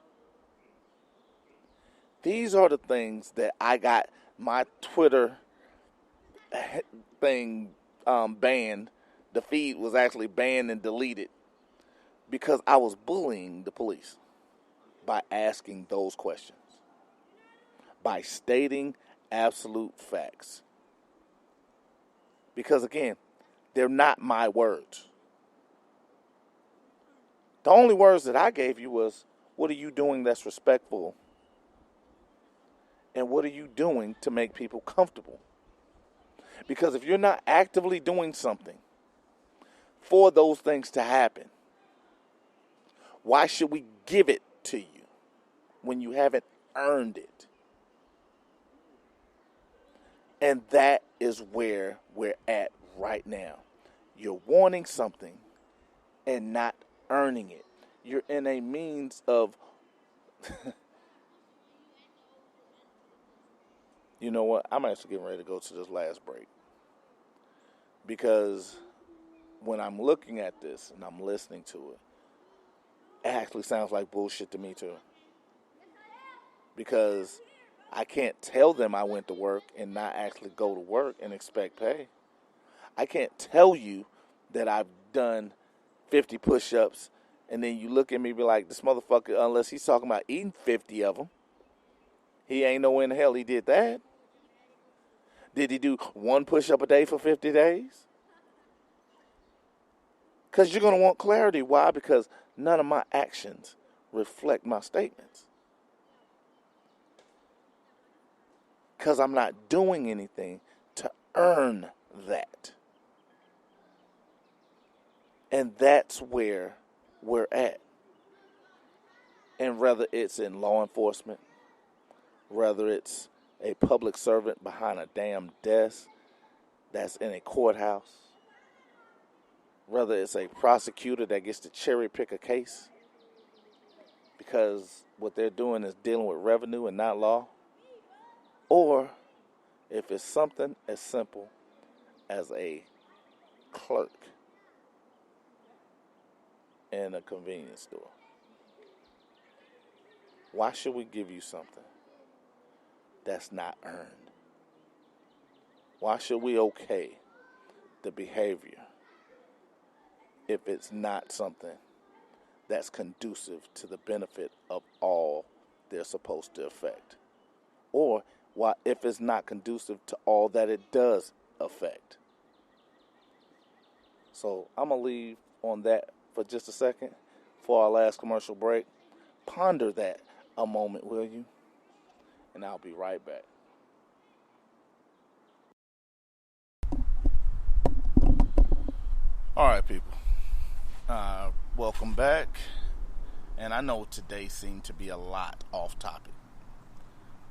These are the things that I got my Twitter thing banned. The feed was actually banned and deleted because I was bullying the police by asking those questions, by stating absolute facts. Because again, they're not my words. The only words that I gave you was, what are you doing that's respectful? And what are you doing to make people comfortable? Because if you're not actively doing something for those things to happen, why should we give it to you when you haven't earned it? And that is where we're at right now. You're wanting something and not earning it. You're in a means of, you know what? I'm actually getting ready to go to this last break. Because when I'm looking at this and I'm listening to it, it actually sounds like bullshit to me too. Because I can't tell them I went to work and not actually go to work and expect pay. I can't tell you that I've done 50 push-ups and then you look at me and be like, this motherfucker, unless he's talking about eating 50 of them, he ain't nowhere in the hell he did that. Did he do one push-up a day for 50 days? Because you're going to want clarity. Why? Because none of my actions reflect my statements. Because I'm not doing anything to earn that. And that's where we're at. And whether it's in law enforcement, whether it's a public servant behind a damn desk that's in a courthouse, whether it's a prosecutor that gets to cherry pick a case because what they're doing is dealing with revenue and not law, or if it's something as simple as a clerk in a convenience store. Why should we give you something that's not earned? Why should we okay the behavior if it's not something that's conducive to the benefit of all they're supposed to affect? Or why, if it's not conducive to all that it does affect? So I'm going to leave on that for just a second for our last commercial break. Ponder that a moment, will you? And I'll be right back. All right, people. Welcome back. And I know today seemed to be a lot off topic.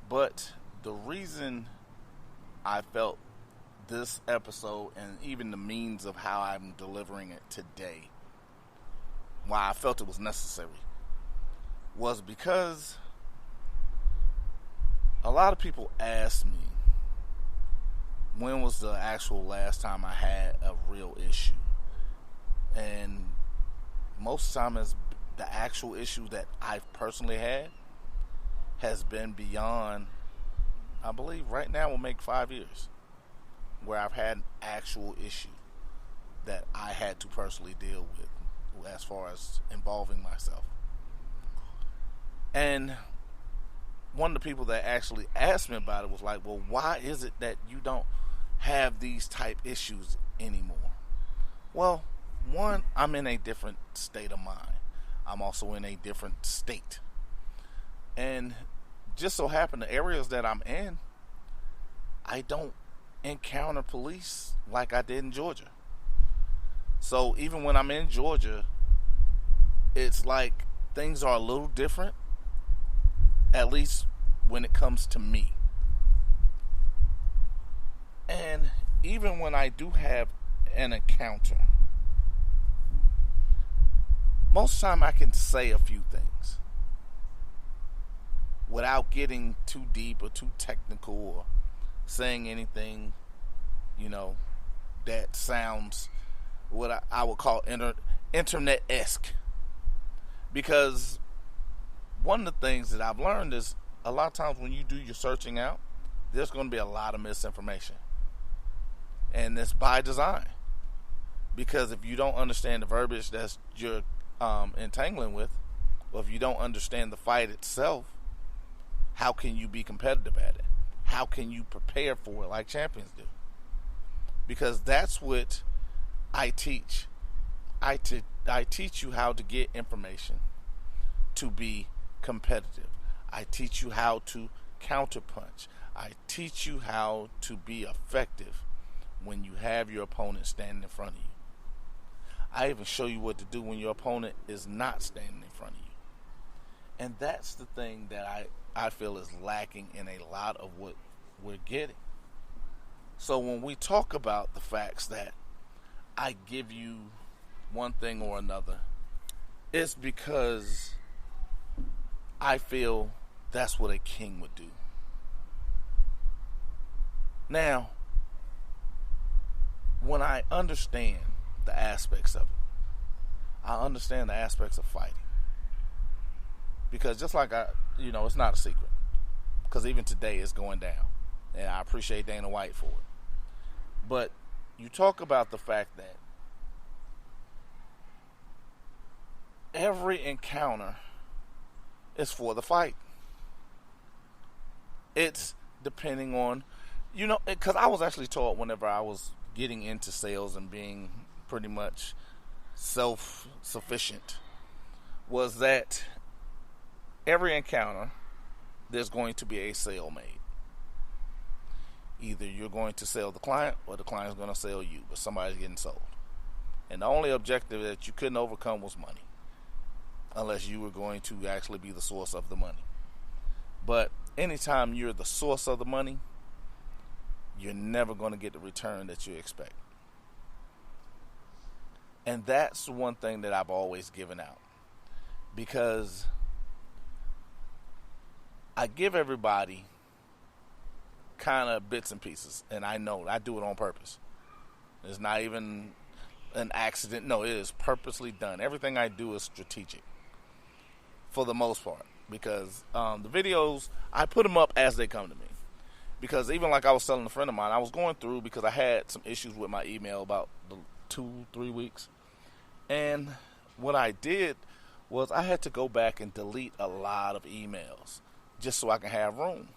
But the reason I felt this episode and even the means of how I'm delivering it today, why I felt it was necessary, was because a lot of people ask me, when was the actual last time I had a real issue? And most of the time, it's the actual issue that I've personally had has been beyond, I believe right now will make 5 years, where I've had an actual issue that I had to personally deal with as far as involving myself. And one of the people that actually asked me about it was like, well, why is it that you don't have these type issues anymore? Well, one, I'm in a different state of mind. I'm also in a different state. And just so happen the areas that I'm in, I don't encounter police like I did in Georgia. So even when I'm in Georgia, it's like things are a little different, at least when it comes to me. And even when I do have an encounter, most of the time I can say a few things without getting too deep or too technical or saying anything, that sounds what I would call internet-esque. Because one of the things that I've learned is a lot of times when you do your searching out, there's going to be a lot of misinformation. And it's by design. Because if you don't understand the verbiage that you're entangling with, or if you don't understand the fight itself, how can you be competitive at it? How can you prepare for it like champions do? Because that's what I teach. I teach you how to get information to be competitive. I teach you how to counterpunch. I teach you how to be effective when you have your opponent standing in front of you. I even show you what to do when your opponent is not standing in front of you. And that's the thing that I feel is lacking in a lot of what we're getting. So when we talk about the facts that I give you one thing or another, it's because I feel that's what a king would do. Now, when I understand the aspects of it, I understand the aspects of fighting. Because just like it's not a secret. Because even today it's going down. And I appreciate Dana White for it. But you talk about the fact that every encounter is for the fight. It's depending on, because I was actually taught whenever I was getting into sales and being pretty much self-sufficient, was that every encounter, there's going to be a sale made. Either you're going to sell the client or the client's going to sell you, but somebody's getting sold. And the only objective that you couldn't overcome was money, unless you were going to actually be the source of the money. But anytime you're the source of the money, you're never going to get the return that you expect. And that's the one thing that I've always given out. Because I give everybody kind of bits and pieces. And I know I do it on purpose. It's not even an accident. No, it is purposely done. Everything I do is strategic. For the most part. Because the videos, I put them up as they come to me. Because even like I was telling a friend of mine, I was going through because I had some issues with my email about 2-3 weeks. And what I did was I had to go back and delete a lot of emails just so I can have room.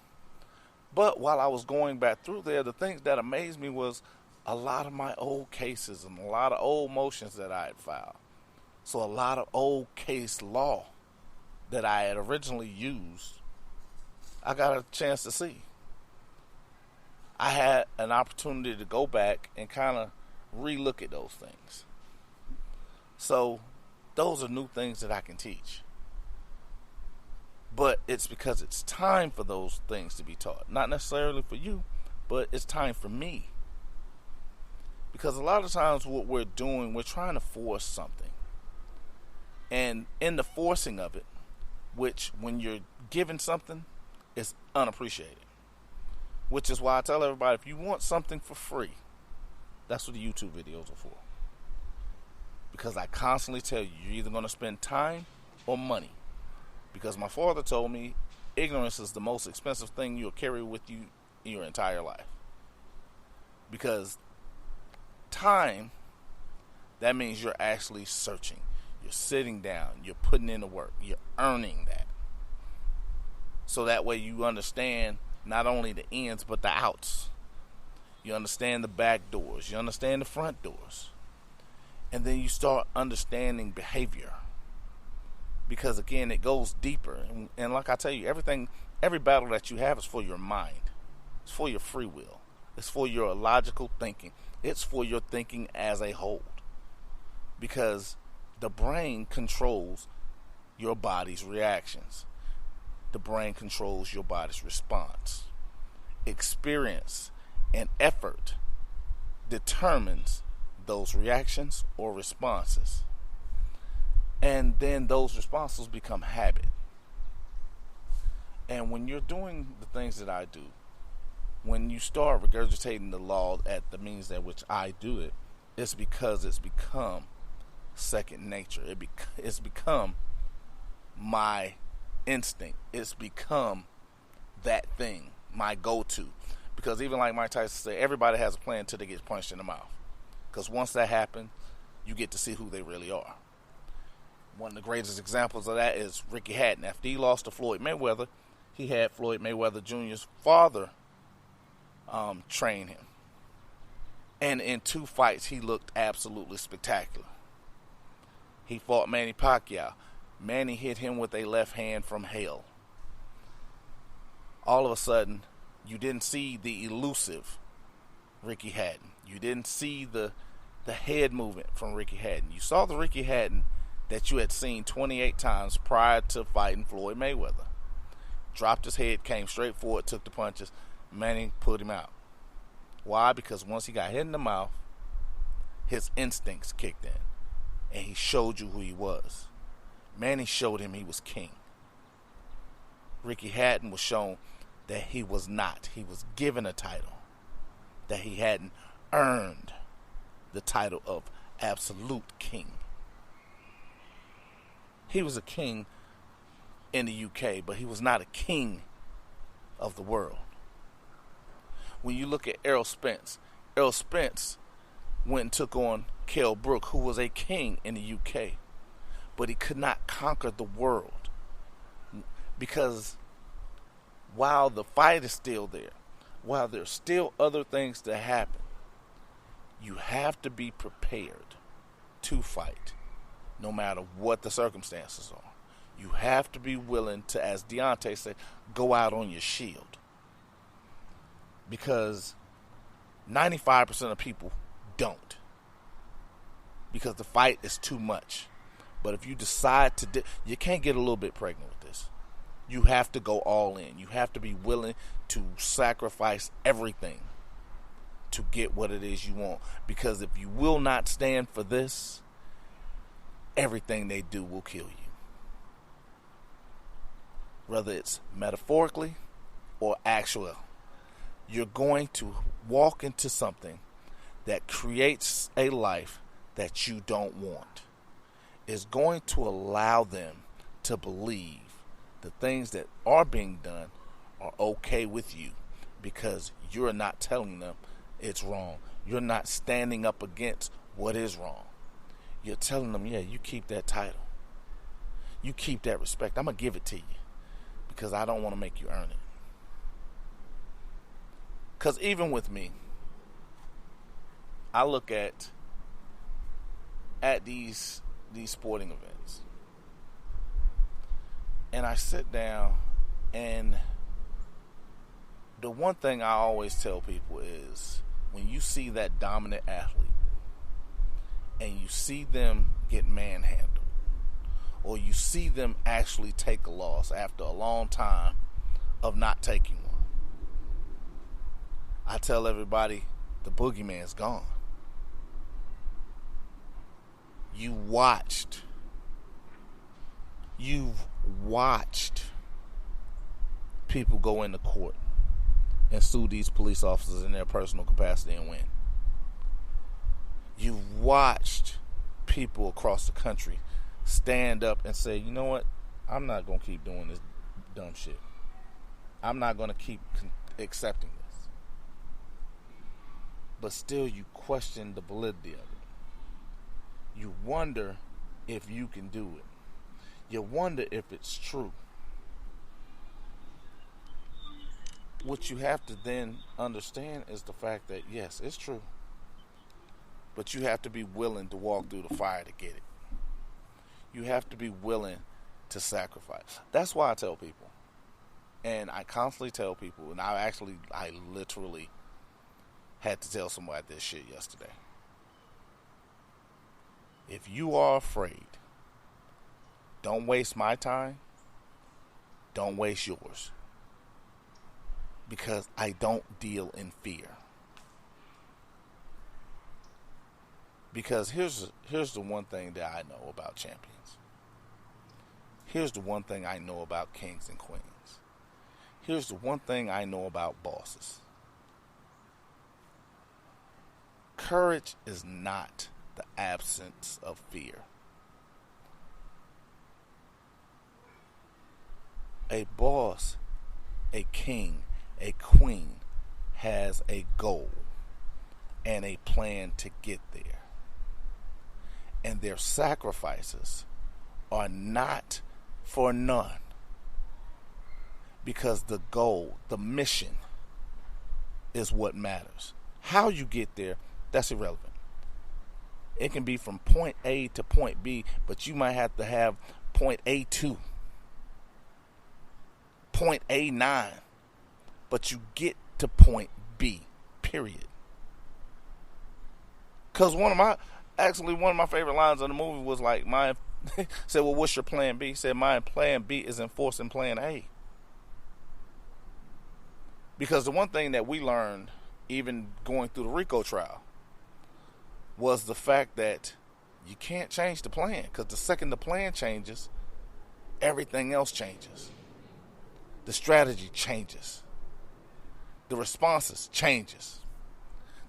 But while I was going back through there, the things that amazed me was a lot of my old cases and a lot of old motions that I had filed. So a lot of old case law that I had originally used, I got a chance to see. I had an opportunity to go back and kind of relook at those things. So those are new things that I can teach. But it's because it's time for those things to be taught. Not necessarily for you, but it's time for me. Because a lot of times what we're doing, we're trying to force something. And in the forcing of it, which when you're given something, is unappreciated. Which is why I tell everybody, if you want something for free, that's what the YouTube videos are for. Because I constantly tell you, you're either going to spend time or money. Because my father told me, ignorance is the most expensive thing you'll carry with you in your entire life. Because time, that means you're actually searching. You're sitting down. You're putting in the work. You're earning that. So that way you understand not only the ins, but the outs. You understand the back doors. You understand the front doors. And then you start understanding behavior. Because again, it goes deeper. And like I tell you, every battle that you have is for your mind. It's for your free will. It's for your logical thinking. It's for your thinking as a whole. Because the brain controls your body's reactions. The brain controls your body's response. Experience and effort determines those reactions or responses. And then those responses become habit. And when you're doing the things that I do, when you start regurgitating the law at the means at which I do it, it's because it's become second nature. It's become my instinct. It's become that thing, my go-to. Because even like Mike Tyson said, everybody has a plan until they get punched in the mouth. Because once that happens, you get to see who they really are. One of the greatest examples of that is Ricky Hatton. After he lost to Floyd Mayweather, he had Floyd Mayweather Jr.'s father train him. And in 2 fights, he looked absolutely spectacular. He fought Manny Pacquiao. Manny hit him with a left hand from hell. All of a sudden, you didn't see the elusive Ricky Hatton. You didn't see the head movement from Ricky Hatton. You saw the Ricky Hatton that you had seen 28 times prior to fighting Floyd Mayweather. Dropped his head, came straight forward, took the punches. Manny put him out. Why? Because once he got hit in the mouth, his instincts kicked in. And he showed you who he was. Manny showed him he was king. Ricky Hatton was shown that he was not. He was given a title. That he hadn't earned the title of absolute king. He was a king in the UK, but he was not a king of the world. When you look at Errol Spence went and took on Kell Brook, who was a king in the UK, but he could not conquer the world. Because while the fight is still there, while there's still other things to happen, you have to be prepared to fight, no matter what the circumstances are. You have to be willing to, as Deontay said, go out on your shield. Because 95% of people don't. Because the fight is too much. But if you decide to, you can't get a little bit pregnant with this. You have to go all in. You have to be willing to sacrifice everything to get what it is you want. Because if you will not stand for this, everything they do will kill you. Whether it's metaphorically or actual. You're going to walk into something that creates a life that you don't want. It's going to allow them to believe the things that are being done are okay with you because you're not telling them it's wrong. You're not standing up against what is wrong. You're telling them, yeah, you keep that title. You keep that respect. I'm going to give it to you because I don't want to make you earn it. Because even with me, I look at these sporting events. And I sit down, and the one thing I always tell people is when you see that dominant athlete and you see them get manhandled, or you see them actually take a loss after a long time of not taking one, I tell everybody the boogeyman's gone. You've watched people go into court and sue these police officers in their personal capacity and win. You've watched people across the country stand up and say, you know what, I'm not going to keep doing this dumb shit. I'm not going to keep accepting this. But still you question the validity of it. You wonder if you can do it. You wonder if it's true. What you have to then understand is the fact that, yes, it's true. But you have to be willing to walk through the fire to get it. You have to be willing to sacrifice. That's why I tell people, and I constantly tell people, and I literally had to tell somebody this shit yesterday. If you are afraid, don't waste my time. Don't waste yours. Because I don't deal in fear. Because here's the one thing that I know about champions. Here's the one thing I know about kings and queens. Here's the one thing I know about bosses. Courage is not the absence of fear. A boss, a king, a queen has a goal and a plan to get there. And their sacrifices are not for none. Because the goal, the mission, is what matters. How you get there, that's irrelevant. It can be from point A to point B, but you might have to have point A2, point A9, but you get to point B, period. Because one of my favorite lines in the movie was like, said, well, what's your plan B? He said, my plan B is enforcing plan A. Because the one thing that we learned, even going through the RICO trial, was the fact that you can't change the plan. Because the second the plan changes, everything else changes. The strategy changes. The responses changes.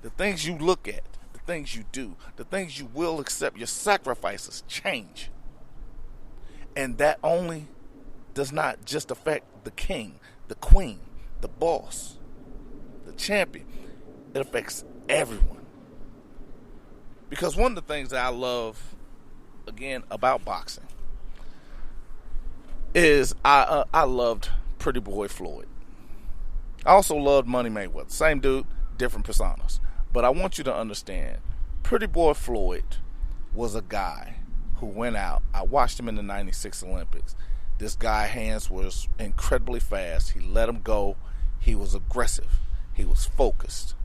The things you look at, the things you do, the things you will accept, your sacrifices change. And that only does not just affect the king, the queen, the boss, the champion. It affects everyone. Because one of the things that I love, again, about boxing is I loved Pretty Boy Floyd. I also loved Money Mayweather. Same dude, different personas. But I want you to understand, Pretty Boy Floyd was a guy who went out. I watched him in the 96 Olympics. This guy's hands was incredibly fast. He let him go. He was aggressive. He was focused.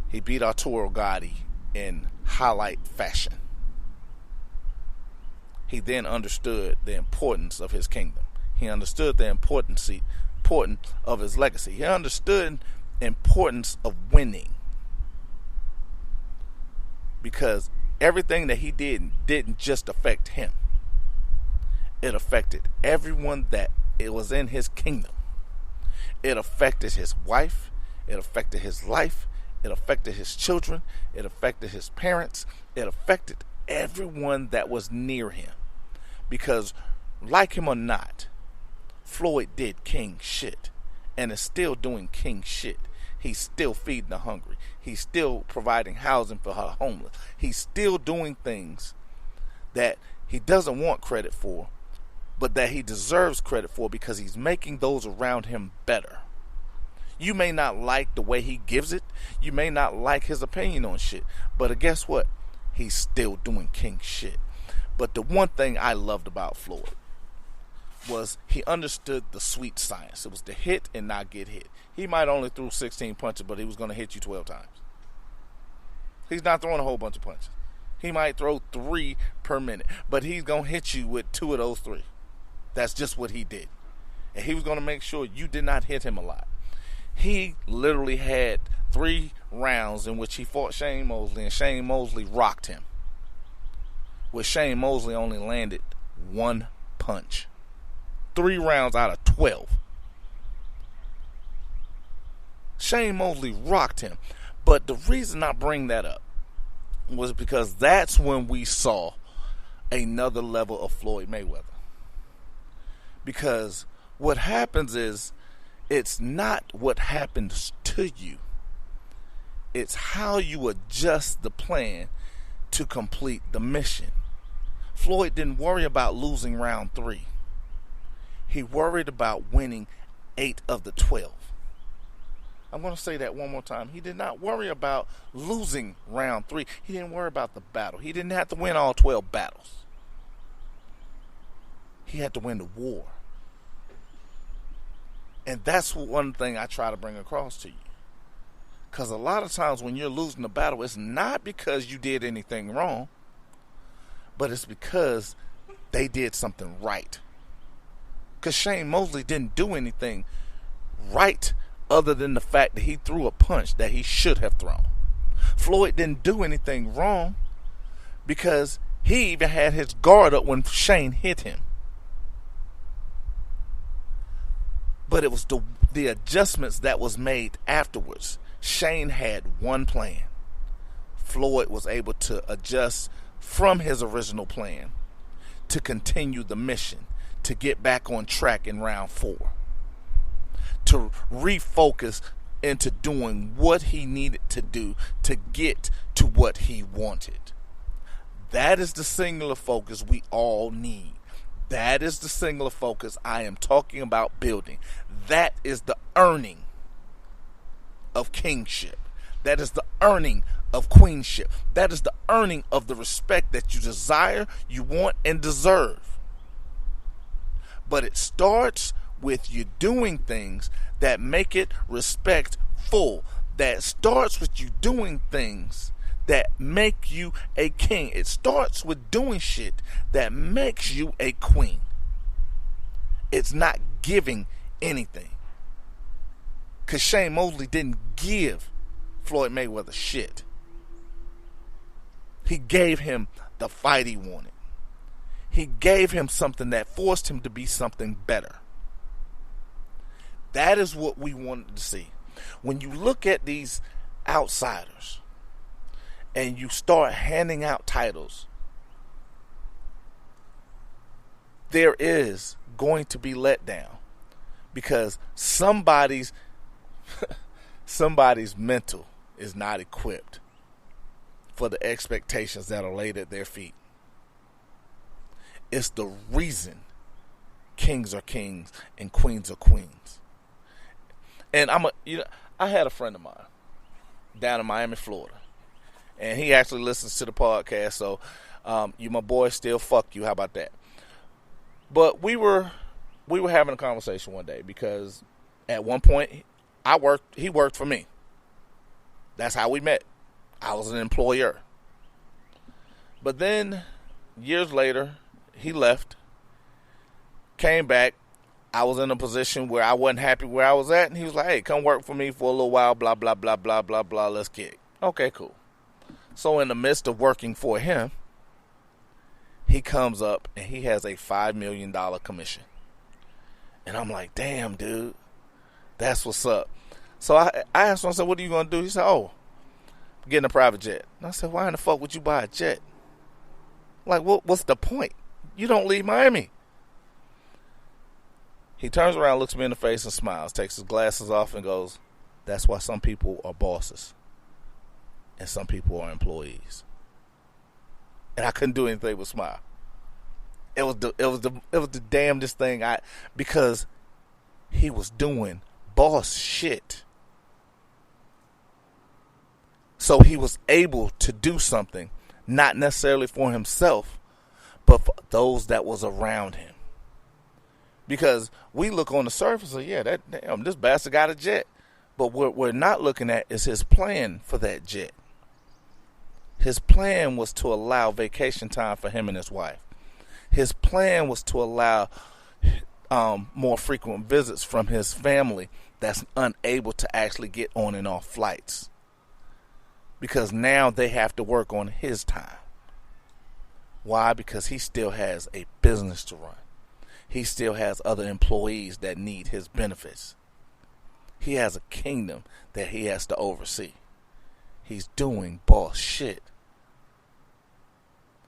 He beat Arturo Gatti in highlight fashion. He then understood the importance of his kingdom. He understood the importance of his legacy. He understood the importance of winning. Because everything that he did didn't just affect him. It affected everyone that it was in his kingdom. It affected his wife. It affected his life. It affected his children. It affected his parents. It affected everyone that was near him. Because, like him or not, Floyd did king shit. And is still doing king shit. He's still feeding the hungry. He's still providing housing for the homeless. He's still doing things that he doesn't want credit for, but that he deserves credit for because he's making those around him better. You may not like the way he gives it. You may not like his opinion on shit. But guess what? He's still doing king shit. But the one thing I loved about Floyd was he understood the sweet science. It was to hit and not get hit. He might only threw 16 punches, but he was going to hit you 12 times. He's not throwing a whole bunch of punches. He might throw 3 per minute, but he's going to hit you with 2 of those 3. That's just what he did. And he was going to make sure you did not hit him a lot. He literally had 3 rounds in which he fought Shane Mosley, and Shane Mosley rocked him. where Shane Mosley only landed one punch. 3 rounds out of 12. Shane Mosley rocked him. But the reason I bring that up was because that's when we saw another level of Floyd Mayweather. Because what happens is, it's not what happens to you. It's how you adjust the plan to complete the mission. Floyd didn't worry about losing round 3. He worried about winning 8 of the 12. I'm going to say that one more time. He did not worry about losing round 3. He didn't worry about the battle. He didn't have to win all 12 battles. He had to win the war. And that's one thing I try to bring across to you. Because a lot of times when you're losing the battle, it's not because you did anything wrong, but it's because they did something right. Because Shane Mosley didn't do anything right other than the fact that he threw a punch that he should have thrown. Floyd didn't do anything wrong because he even had his guard up when Shane hit him. But it was the adjustments that was made afterwards. Shane had one plan. Floyd was able to adjust from his original plan to continue the mission, to get back on track in round 4, to refocus into doing what he needed to do to get to what he wanted. That is the singular focus we all need. That is the singular focus I am talking about building. That is the earning of kingship. That is the earning of queenship. That is the earning of the respect that you desire, you want, and deserve. But it starts with you doing things that make it respectful. That starts with you doing things that make you a king. It starts with doing shit that makes you a queen. It's not giving anything. Because Shane Mosley didn't give Floyd Mayweather shit. He gave him the fight he wanted. He gave him something that forced him to be something better. That is what we wanted to see. When you look at these outsiders and you start handing out titles, there is going to be letdown because somebody's mental is not equipped for the expectations that are laid at their feet. It's the reason kings are kings and queens are queens. And I had a friend of mine down in Miami, Florida. And he actually listens to the podcast, so you my boy, still fuck you. How about that? But we were having a conversation one day because at one point he worked for me. That's how we met. I was an employer. But then years later, he left, came back. I was in a position where I wasn't happy where I was at, and he was like, "Hey, come work for me for a little while, blah, blah, blah, blah, blah, blah, let's kick." Okay, cool. So in the midst of working for him, he comes up and he has a $5 million commission. And I'm like, damn, dude, that's what's up. So I asked him, I said, what are you going to do? He said, oh, I'm getting a private jet. And I said, why in the fuck would you buy a jet? Like, what's the point? You don't leave Miami. He turns around, looks me in the face and smiles, takes his glasses off and goes, that's why some people are bosses and some people are employees. And I couldn't do anything but smile. It was the damnedest thing because he was doing boss shit. So he was able to do something, not necessarily for himself, but for those that was around him. Because we look on the surface of, this bastard got a jet. But what we're not looking at is his plan for that jet. His plan was to allow vacation time for him and his wife. His plan was to allow more frequent visits from his family that's unable to actually get on and off flights. Because now they have to work on his time. Why? Because he still has a business to run. He still has other employees that need his benefits. He has a kingdom that he has to oversee. He's doing boss shit.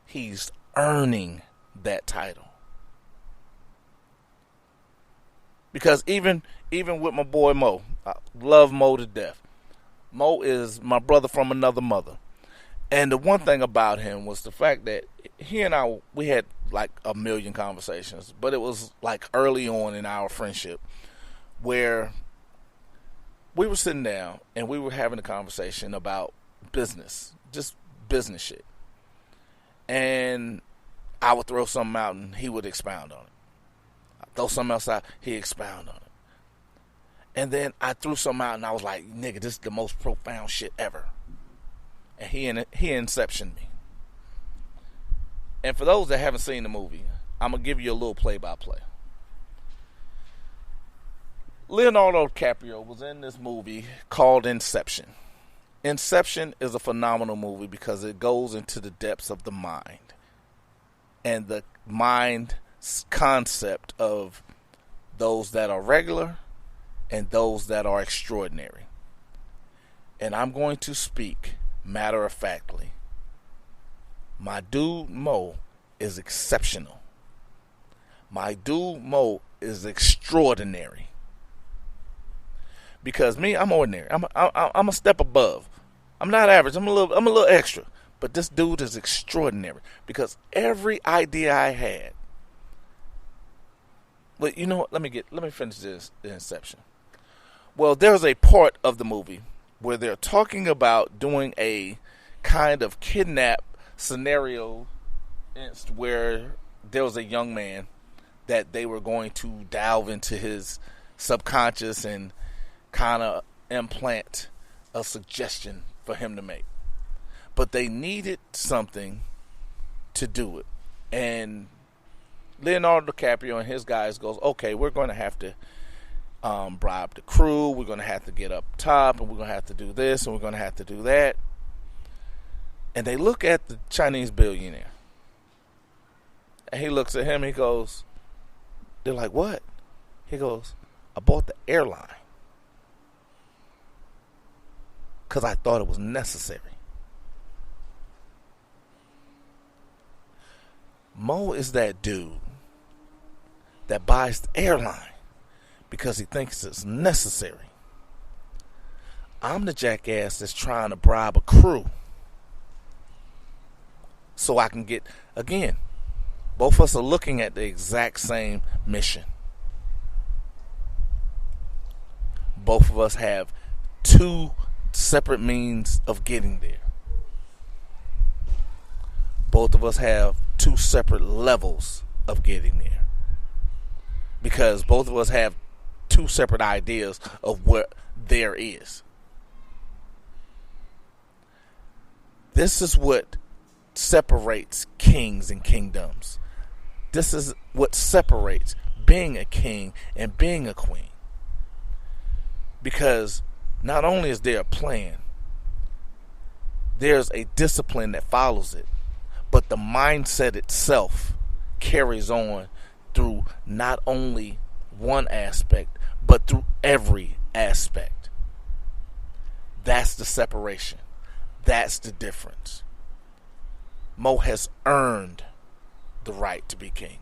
He's earning that title. Because even with my boy Mo, I love Mo to death. Mo is my brother from another mother. And the one thing about him was the fact that he and I, we had like a million conversations, but it was like early on in our friendship where we were sitting down and we were having a conversation about business, just business shit. And I would throw something out and he would expound on it. I'd throw something else out, he'd expound on it. And then I threw something out and I was like, nigga, this is the most profound shit ever. And he inceptioned me. And for those that haven't seen the movie, I'm going to give you a little play-by-play. Leonardo DiCaprio was in this movie called Inception. Inception is a phenomenal movie because it goes into the depths of the mind. And the mind concept of those that are regular and those that are extraordinary. And I'm going to speak matter-of-factly. My dude Mo is exceptional. My dude Mo is extraordinary. Because me, I'm ordinary. I'm a step above. I'm not average. I'm a little extra. But this dude is extraordinary because every idea I had. But you know what? Let me finish this Inception. Well, there's a part of the movie where they're talking about doing a kind of kidnap scenario where there was a young man that they were going to delve into his subconscious and kind of implant a suggestion for him to make. But they needed something to do it. And Leonardo DiCaprio and his guys goes, okay, we're going to have to bribe the crew. We're going to have to get up top, and we're going to have to do this, and we're going to have to do that. And they look at the Chinese billionaire. And he looks at him, he goes, they're like, what? He goes, I bought the airline because I thought it was necessary. Mo is that dude that buys the airline because he thinks it's necessary. I'm the jackass that's trying to bribe a crew so I can get, again, both of us are looking at the exact same mission. Both of us have two separate means of getting there. Both of us have two separate levels of getting there. Because both of us have two separate ideas of what there is. This is what separates kings and kingdoms. This is what separates being a king and being a queen. Because not only is there a plan, there's a discipline that follows it, but the mindset itself carries on through not only one aspect, but through every aspect. That's the separation. That's the difference. Mo has earned the right to be king.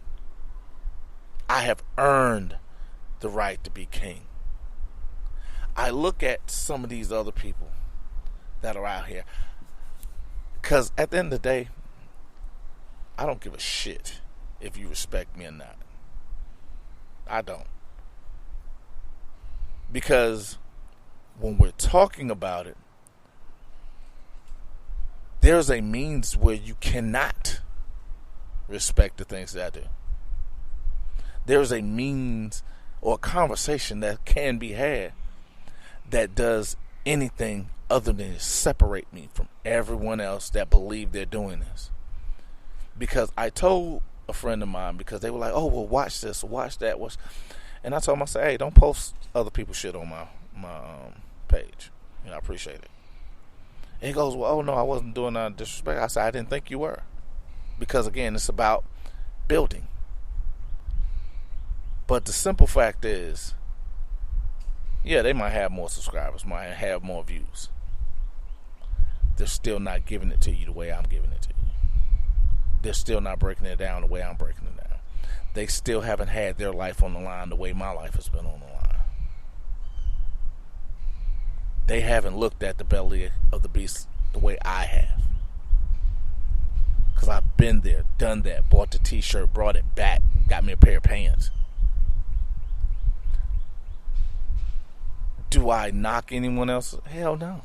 I have earned the right to be king. I look at some of these other people that are out here, because at the end of the day, I don't give a shit if you respect me or not. I don't. Because when we're talking about it, there's a means where you cannot respect the things that I do. There's a means or a conversation that can be had that does anything other than separate me from everyone else that believe they're doing this. Because I told a friend of mine, because they were like, oh, well, watch this, watch that. And I told him, I said, hey, don't post other people's shit on my page. I appreciate it. And he goes, well, oh, no, I wasn't doing disrespect. I said, I didn't think you were. Because again, it's about building. But the simple fact is, yeah, they might have more subscribers, might have more views. They're still not giving it to you the way I'm giving it to you. They're still not breaking it down the way I'm breaking it down. They still haven't had their life on the line the way my life has been on the line. They haven't looked at the belly of the beast the way I have. Because I've been there, done that, bought the t-shirt, brought it back, got me a pair of pants. Do I knock anyone else? Hell no.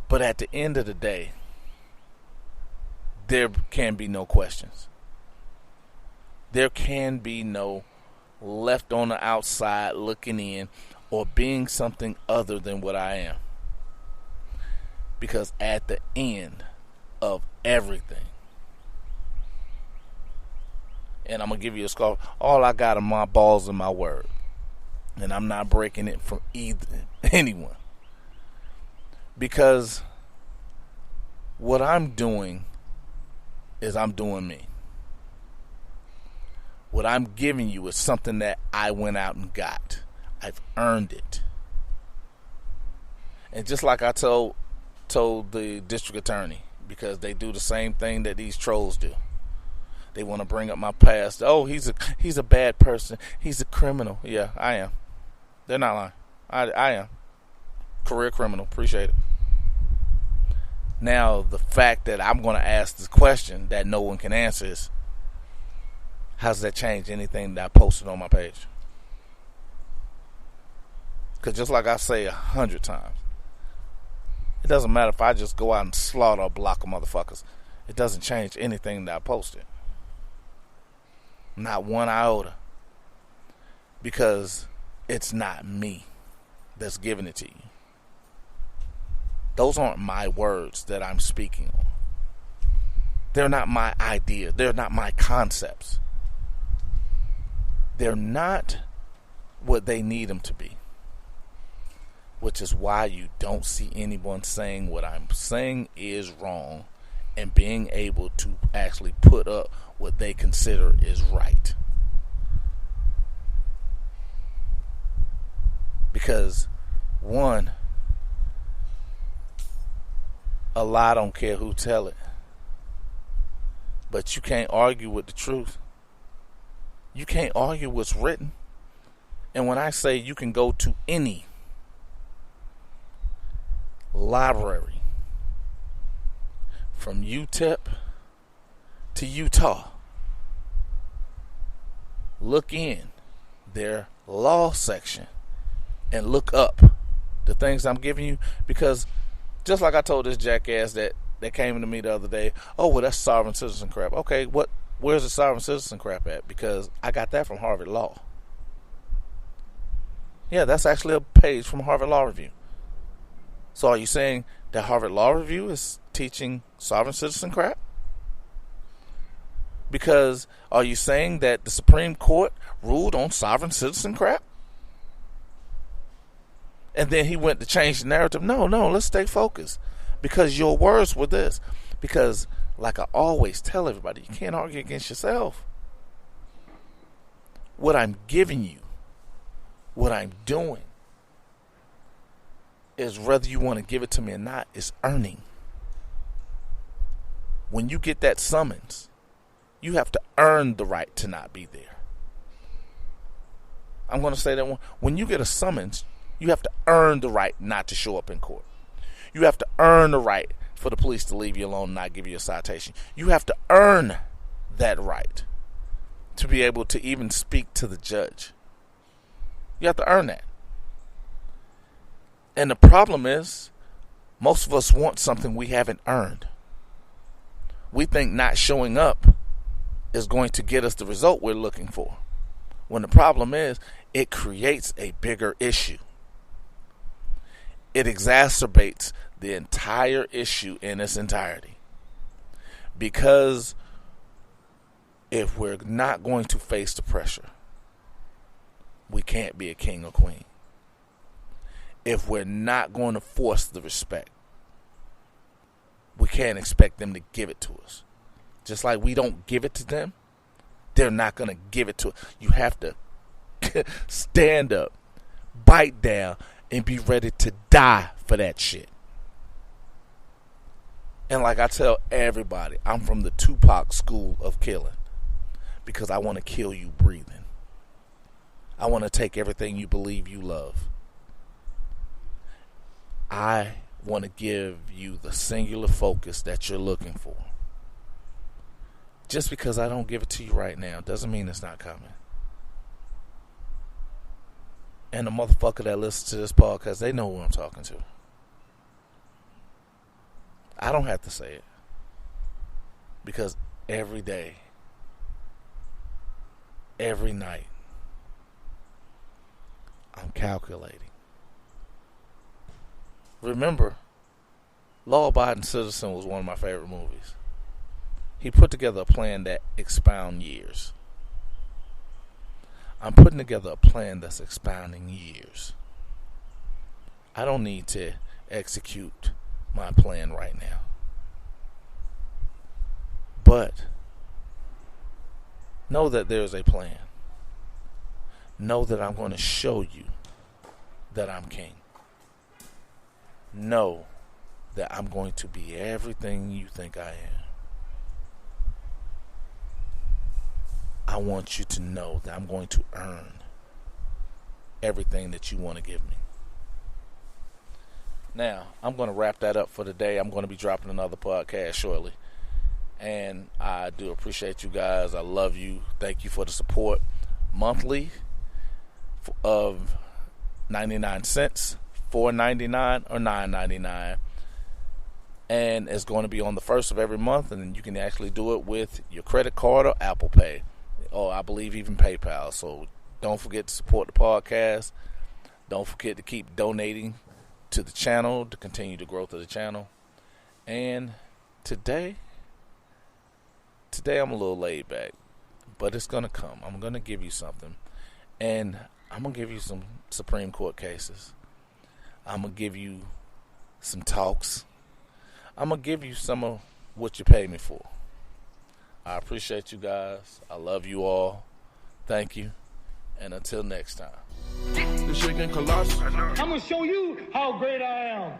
But at the end of the day, there can be no questions. There can be no left on the outside looking in or being something other than what I am. Because at the end of everything, and I'm going to give you a scar, all I got are my balls and my word. And I'm not breaking it from anyone. Because what I'm doing is I'm doing me. What I'm giving you is something that I went out and got. I've earned it. And just like I told the district attorney, because they do the same thing that these trolls do. They want to bring up my past. Oh, he's a bad person. He's a criminal. Yeah, I am. They're not lying. I am. Career criminal. Appreciate it. Now, the fact that I'm going to ask this question that no one can answer is, how does that change anything that I posted on my page? Because just like I say 100 times, it doesn't matter if I just go out and slaughter a block of motherfuckers. It doesn't change anything that I posted. Not one iota. Because it's not me that's giving it to you. Those aren't my words that I'm speaking on. They're not my idea. They're not my concepts. They're not what they need them to be. Which is why you don't see anyone saying what I'm saying is wrong and being able to actually put up what they consider is right. Because, one, a lie don't care who tell it. But you can't argue with the truth. You can't argue what's written. And when I say you can go to any library from UTEP to Utah, look in their law section and look up the things I'm giving you, because just like I told this jackass that came to me the other day, oh, well, that's sovereign citizen crap. Okay, where's the sovereign citizen crap at? Because I got that from Harvard Law. Yeah, that's actually a page from Harvard Law Review. So are you saying that Harvard Law Review is teaching sovereign citizen crap? Because are you saying that the Supreme Court ruled on sovereign citizen crap? And then he went to change the narrative. No, let's stay focused. Because your words were this. Because, like I always tell everybody, you can't argue against yourself. What I'm giving you, what I'm doing, is whether you want to give it to me or not, is earning. When you get that summons, you have to earn the right to not be there. I'm going to say that one. When you get a summons, you have to earn the right not to show up in court. You have to earn the right for the police to leave you alone and not give you a citation. You have to earn that right to be able to even speak to the judge. You have to earn that. And the problem is, most of us want something we haven't earned. We think not showing up is going to get us the result we're looking for. When the problem is, it creates a bigger issue. It exacerbates the entire issue in its entirety. Because if we're not going to face the pressure, we can't be a king or queen. If we're not going to force the respect, we can't expect them to give it to us. Just like we don't give it to them, they're not going to give it to us. You have to stand up, bite down, and be ready to die for that shit. And like I tell everybody, I'm from the Tupac school of killing. Because I want to kill you breathing. I want to take everything you believe you love. I want to give you the singular focus that you're looking for. Just because I don't give it to you right now doesn't mean it's not coming. And the motherfucker that listens to this podcast, they know who I'm talking to. I don't have to say it. Because every day, every night, I'm calculating. Remember, Law Abiding Citizen was one of my favorite movies. He put together a plan that expound years. I'm putting together a plan that's expounding years. I don't need to execute my plan right now. But know that there's a plan. Know that I'm going to show you that I'm king. Know that I'm going to be everything you think I am. I want you to know that I'm going to earn everything that you want to give me. Now, I'm going to wrap that up for today. I'm going to be dropping another podcast shortly. And I do appreciate you guys. I love you. Thank you for the support. Monthly of 99 cents, $4.99 or $9.99. And it's going to be on the first of every month. And you can actually do it with your credit card or Apple Pay. Or I believe even PayPal. So don't forget to support the podcast. Don't forget to keep donating to the channel to continue the growth of the channel. And today I'm a little laid back, but it's going to come. I'm going to give you something. And I'm going to give you some Supreme Court cases. I'm going to give you some talks. I'm going to give you some of what you pay me for. I appreciate you guys. I love you all. Thank you. And until next time. The shaking colossus. I'm going to show you how great I am.